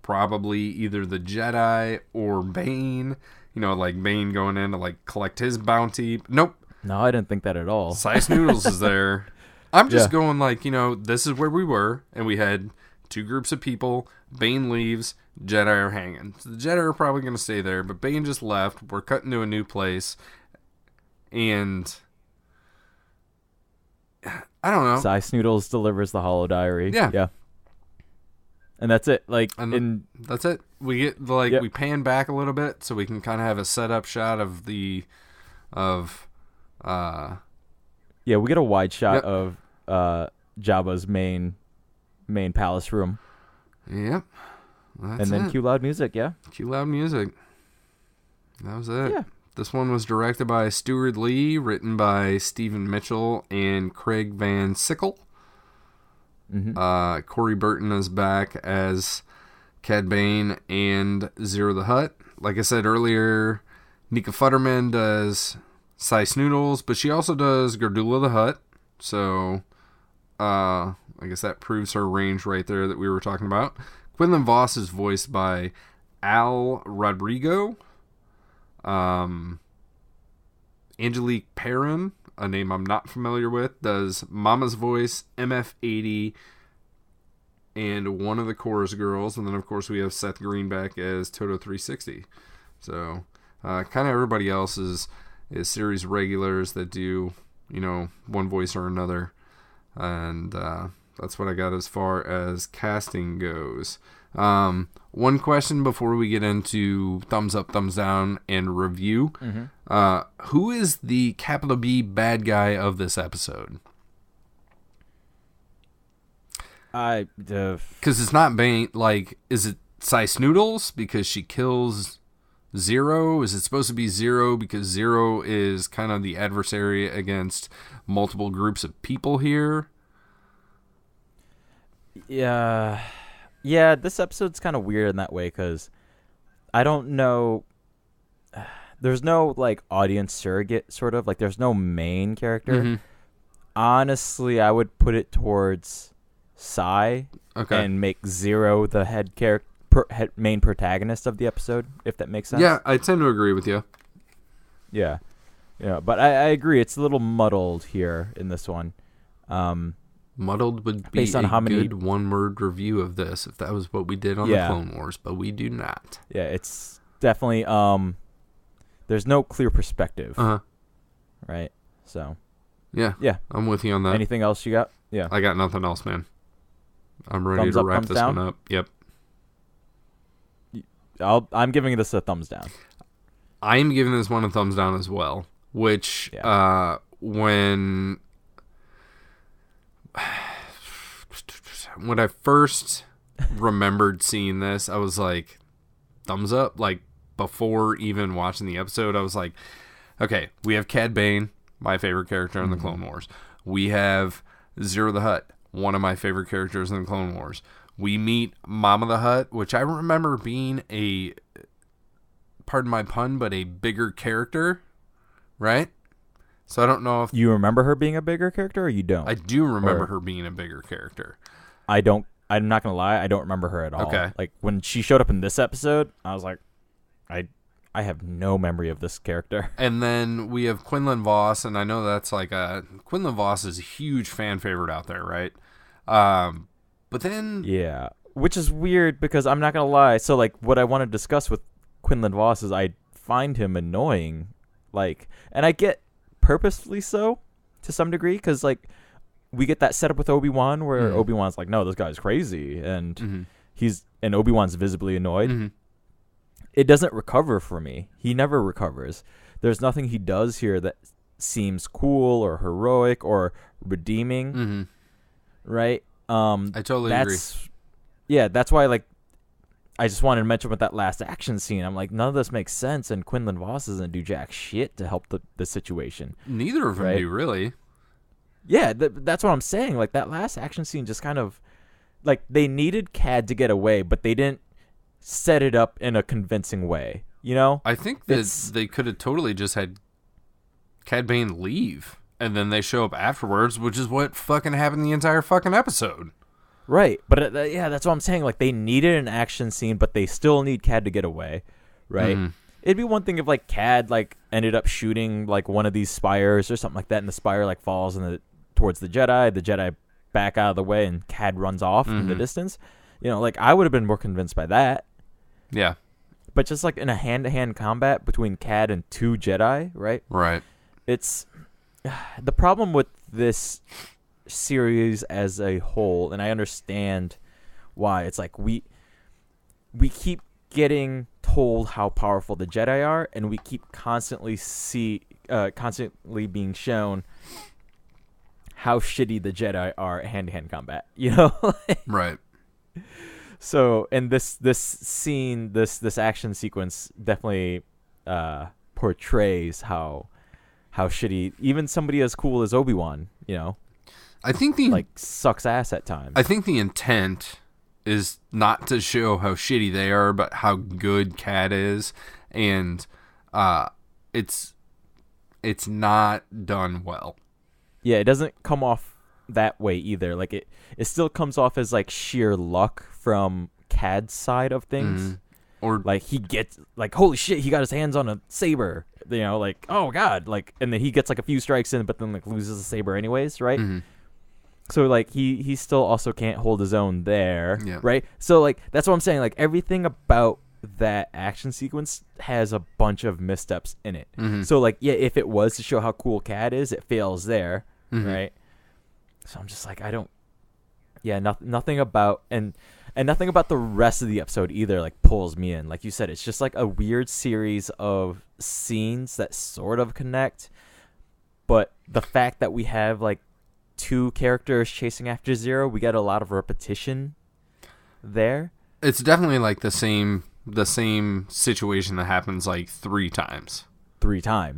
[SPEAKER 2] probably either the Jedi or Bane. You know, like Bane going in to like collect his bounty. Nope.
[SPEAKER 1] No, I didn't think that at all.
[SPEAKER 2] Sice Noodles is there. I'm just going like, you know, this is where we were, and we had two groups of people. Bane leaves, Jedi are hanging. So the Jedi are probably going to stay there, but Bane just left. We're cutting to a new place, and I don't know.
[SPEAKER 1] Sice Noodles delivers the Hollow Diary.
[SPEAKER 2] Yeah.
[SPEAKER 1] And that's it. Like,
[SPEAKER 2] that's it. We get we pan back a little bit so we can kind of have a setup shot of we get a wide shot of
[SPEAKER 1] Jabba's main palace room.
[SPEAKER 2] Yep.
[SPEAKER 1] And then cue loud music,
[SPEAKER 2] Cue loud music. That was it.
[SPEAKER 1] Yeah.
[SPEAKER 2] This one was directed by Stuart Lee, written by Stephen Mitchell and Craig Van Sickle. Corey Burton is back as Cad Bane and Ziro the Hutt. Like I said earlier, Nika Futterman does Sice Noodles, but she also does Gardula the Hutt. So, I guess that proves her range right there that we were talking about. Quinlan Vos is voiced by Al Rodrigo. Angelique Perrin, a name I'm not familiar with, does Mama's voice, MF80, and one of the chorus girls. And then, of course, we have Seth Greenback as Toto 360. So, kind of everybody else is series regulars that do, you know, one voice or another. And that's what I got as far as casting goes. One question before we get into thumbs up, thumbs down, and review. Who is the capital B bad guy of this episode? Because it's not Bane. Like, is it Sice Noodles because she kills Ziro? Is it supposed to be Ziro because Ziro is kind of the adversary against multiple groups of people here?
[SPEAKER 1] Yeah, this episode's kind of weird in that way because I don't know. There's no like audience surrogate sort of like. There's no main character. Honestly, I would put it towards Sai and make Ziro the head main protagonist of the episode, if that makes sense.
[SPEAKER 2] Yeah, I tend to agree with you.
[SPEAKER 1] Yeah, but I agree. It's a little muddled here in this one.
[SPEAKER 2] Muddled would be good one-word review of this if that was what we did on the Clone Wars, but we do not.
[SPEAKER 1] Yeah, it's definitely there's no clear perspective. Right? So.
[SPEAKER 2] Yeah, I'm with you on that.
[SPEAKER 1] Anything else you got? Yeah.
[SPEAKER 2] I got nothing else, man. I'm ready to wrap this one up. Yep.
[SPEAKER 1] I'm giving this a thumbs down.
[SPEAKER 2] I'm giving this one a thumbs down as well, which when I first remembered seeing this, I was like, thumbs up. Like, before even watching the episode, I was like, okay, we have Cad Bane, my favorite character in the Clone Wars. We have Ziro the Hutt, one of my favorite characters in the Clone Wars. We meet Mama the Hutt, which I remember being a, pardon my pun, but a bigger character, right? So I don't know if...
[SPEAKER 1] You remember her being a bigger character or you don't?
[SPEAKER 2] I do remember her being a bigger character.
[SPEAKER 1] I'm not going to lie, I don't remember her at all.
[SPEAKER 2] Okay.
[SPEAKER 1] Like, when she showed up in this episode, I was like, I I have no memory of this character.
[SPEAKER 2] And then we have Quinlan Vos, and I know that's like Quinlan Vos is a huge fan favorite out there, right? But then...
[SPEAKER 1] Yeah, which is weird because I'm not going to lie. So, like, what I want to discuss with Quinlan Vos is I find him annoying. Like, and I get purposefully so to some degree because, like, we get that setup with Obi-Wan where Obi-Wan's like, no, this guy's crazy. And and Obi-Wan's visibly annoyed. It doesn't recover for me. He never recovers. There's nothing he does here that seems cool or heroic or redeeming. Right?
[SPEAKER 2] I totally agree.
[SPEAKER 1] Yeah, that's why, like, I just wanted to mention with that last action scene. I'm like, none of this makes sense, and Quinlan Vos doesn't do jack shit to help the situation.
[SPEAKER 2] Neither of them do, really.
[SPEAKER 1] Yeah, that's what I'm saying. Like, that last action scene just kind of... Like, they needed Cad to get away, but they didn't set it up in a convincing way, you know?
[SPEAKER 2] I think that they could have totally just had Cad Bane leave, and then they show up afterwards, which is what fucking happened the entire fucking episode.
[SPEAKER 1] Right, but yeah, that's what I'm saying. Like, they needed an action scene, but they still need Cad to get away, right? It'd be one thing if, like, Cad, like, ended up shooting, like, one of these spires or something like that, and the spire, like, falls towards the Jedi back out of the way, and Cad runs off in the distance. You know, like, I would have been more convinced by that.
[SPEAKER 2] Yeah.
[SPEAKER 1] But just, like, in a hand-to-hand combat between Cad and two Jedi, right?
[SPEAKER 2] Right.
[SPEAKER 1] It's... The problem with this series as a whole, and I understand why, it's like we keep getting told how powerful the Jedi are, and we keep constantly being shown how shitty the Jedi are at hand-to-hand combat, you know?
[SPEAKER 2] Right.
[SPEAKER 1] So, and this scene, this action sequence definitely portrays how shitty even somebody as cool as Obi-Wan, you know,
[SPEAKER 2] I think
[SPEAKER 1] sucks ass at times.
[SPEAKER 2] I think the intent is not to show how shitty they are, but how good Cad is, and it's not done well.
[SPEAKER 1] Yeah, it doesn't come off that way either. Like it still comes off as like sheer luck from Cad's side of things. Or like he gets like, holy shit, he got his hands on a saber, you know, like, oh god, like, and then he gets like a few strikes in, but then like loses the saber anyways, right? So like he still also can't hold his own there, right? So like that's what I'm saying. Like everything about that action sequence has a bunch of missteps in it. So like, yeah, if it was to show how cool Cad is, it fails there, right? So I'm just like, nothing about and nothing about the rest of the episode either like pulls me in. Like you said, it's just like a weird series of scenes that sort of connect, but the fact that we have like two characters chasing after Ziro, we get a lot of repetition there.
[SPEAKER 2] It's definitely like the same situation that happens like three times.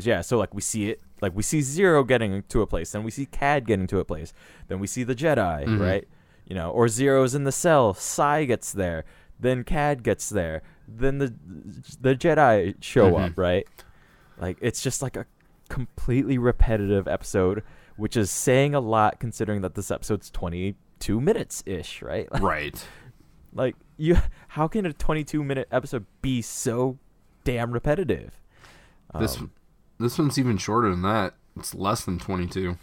[SPEAKER 1] Yeah. So like we see it, like we see Ziro getting to a place, then we see Cad getting to a place, then we see the Jedi, right? You know, or Ziro's in the cell, Sai gets there, then Cad gets there, then the Jedi show up, right? Like it's just like a completely repetitive episode, which is saying a lot considering that this episode's 22 minutes ish, right?
[SPEAKER 2] Right.
[SPEAKER 1] Like how can a 22-minute episode be so damn repetitive?
[SPEAKER 2] This one's even shorter than that. It's less than 22.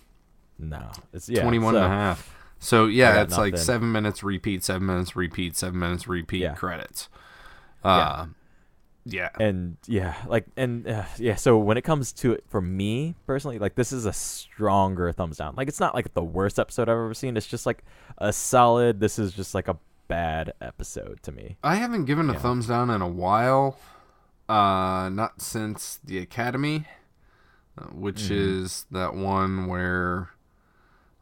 [SPEAKER 1] No, it's
[SPEAKER 2] 21 and a half. So yeah, it's
[SPEAKER 1] nothing.
[SPEAKER 2] like 7 minutes repeat, 7 minutes repeat, 7 minutes repeat, credits. Yeah.
[SPEAKER 1] And so when it comes to it, for me personally, like this is a stronger thumbs down. Like it's not like the worst episode I've ever seen. It's just like a solid, this is just like a bad episode to me.
[SPEAKER 2] I haven't given a thumbs down in a while. Not since the Academy, which is that one where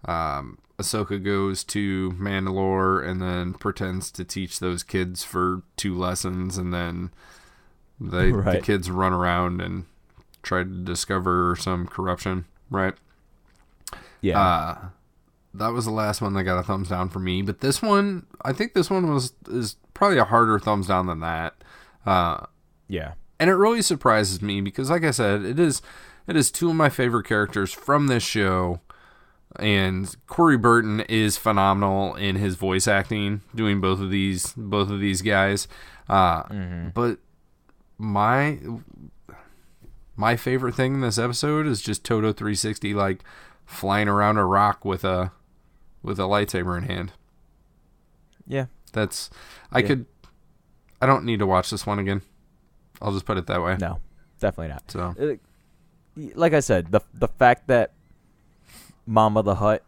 [SPEAKER 2] Ahsoka goes to Mandalore and then pretends to teach those kids for 2 lessons, and then the kids run around and try to discover some corruption, right? Yeah. That was the last one that got a thumbs down for me, but this one, I think this one is probably a harder thumbs down than that.
[SPEAKER 1] Yeah.
[SPEAKER 2] And it really surprises me because, like I said, it is 2 of my favorite characters from this show, and Corey Burton is phenomenal in his voice acting, doing both of these guys. But my favorite thing in this episode is just Toto 360 like flying around a rock with a lightsaber in hand.
[SPEAKER 1] Yeah.
[SPEAKER 2] I don't need to watch this one again. I'll just put it that way.
[SPEAKER 1] No, definitely not.
[SPEAKER 2] So,
[SPEAKER 1] like I said, the fact that Mama the Hutt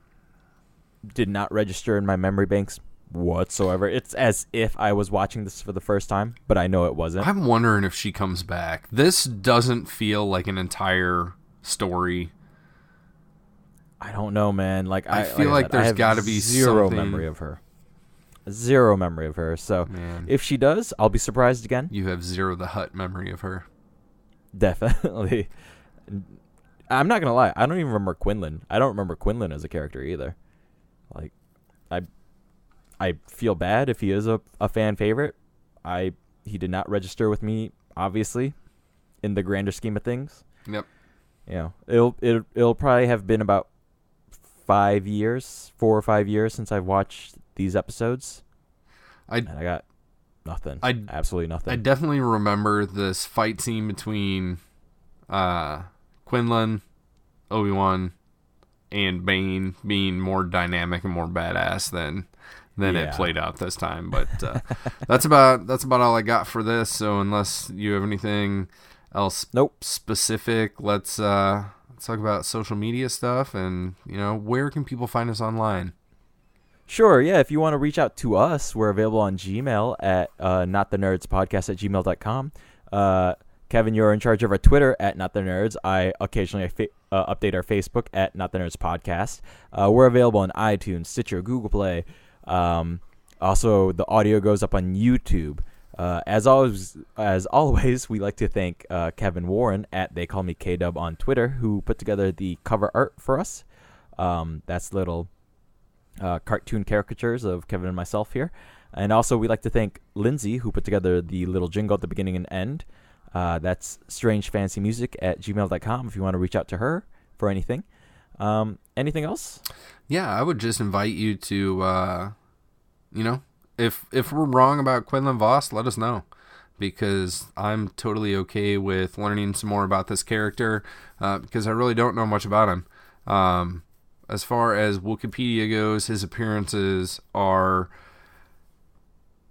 [SPEAKER 1] did not register in my memory banks whatsoever. It's as if I was watching this for the first time, but I know it wasn't.
[SPEAKER 2] I'm wondering if she comes back. This doesn't feel like an entire story.
[SPEAKER 1] I don't know, man. Like
[SPEAKER 2] I feel like there's got to be
[SPEAKER 1] zero
[SPEAKER 2] something.
[SPEAKER 1] memory of her. Zero memory of her. So if she does, I'll be surprised again.
[SPEAKER 2] You have Ziro the Hutt memory of her.
[SPEAKER 1] Definitely. I'm not gonna lie. I don't even remember Quinlan. I don't remember Quinlan as a character either. Like, I feel bad if he is a fan favorite. He did not register with me, obviously, in the grander scheme of things.
[SPEAKER 2] Yep.
[SPEAKER 1] You know, it'll probably have been about 4 or 5 years since I've watched these episodes. And I got nothing. Absolutely nothing.
[SPEAKER 2] I definitely remember this fight scene between Quinlan, Obi-Wan, and Bane being more dynamic and more badass than it played out this time. But that's about all I got for this. So unless you have anything else specific, let's talk about social media stuff and, where can people find us online?
[SPEAKER 1] Sure, yeah. If you want to reach out to us, we're available on Gmail at notthenerdspodcast@gmail.com. Kevin, you're in charge of our Twitter at NotTheNerds. I occasionally update our Facebook at NotTheNerdsPodcast. We're available on iTunes, Stitcher, Google Play. Also, the audio goes up on YouTube. As always, we like to thank Kevin Warren at They Call Me K-Dub on Twitter, who put together the cover art for us. That's little cartoon caricatures of Kevin and myself here. And also, we like to thank Lindsay, who put together the little jingle at the beginning and end. That's strangefancymusic@gmail.com if you want to reach out to her for anything. Anything else?
[SPEAKER 2] Yeah, I would just invite you to, if we're wrong about Quinlan Vos, let us know. Because I'm totally okay with learning some more about this character, because I really don't know much about him. As far as Wikipedia goes, his appearances are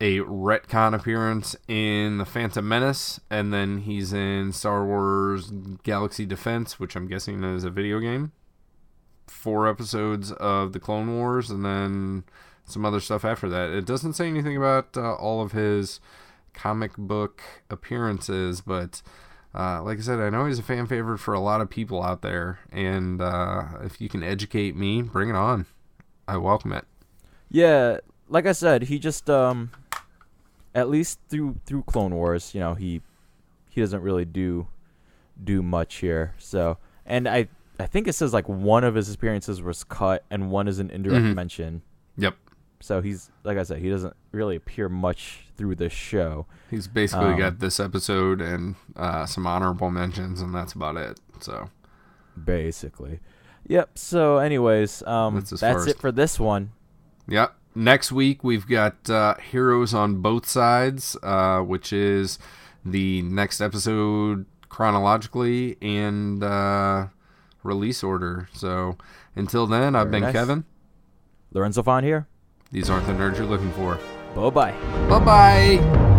[SPEAKER 2] a retcon appearance in The Phantom Menace, and then he's in Star Wars Galaxy Defense, which I'm guessing is a video game. 4 episodes of the Clone Wars, and then some other stuff after that. It doesn't say anything about all of his comic book appearances, but like I said, I know he's a fan favorite for a lot of people out there, and if you can educate me, bring it on. I welcome it.
[SPEAKER 1] Yeah, like I said, he just at least through Clone Wars, he doesn't really do much here. So, and I think it says like one of his appearances was cut and one is an indirect mention.
[SPEAKER 2] Yep.
[SPEAKER 1] So he's, like I said, he doesn't really appear much through this show.
[SPEAKER 2] He's basically got this episode and some honorable mentions, and that's about it. So
[SPEAKER 1] basically, yep. So anyways, that's it for this one.
[SPEAKER 2] Yep. Next week we've got Heroes on Both Sides, which is the next episode chronologically and release order. So until then, I've been Kevin.
[SPEAKER 1] Lorenzo Vaughn here.
[SPEAKER 2] These aren't the nerds you're looking for.
[SPEAKER 1] Bye-bye.
[SPEAKER 2] Bye-bye.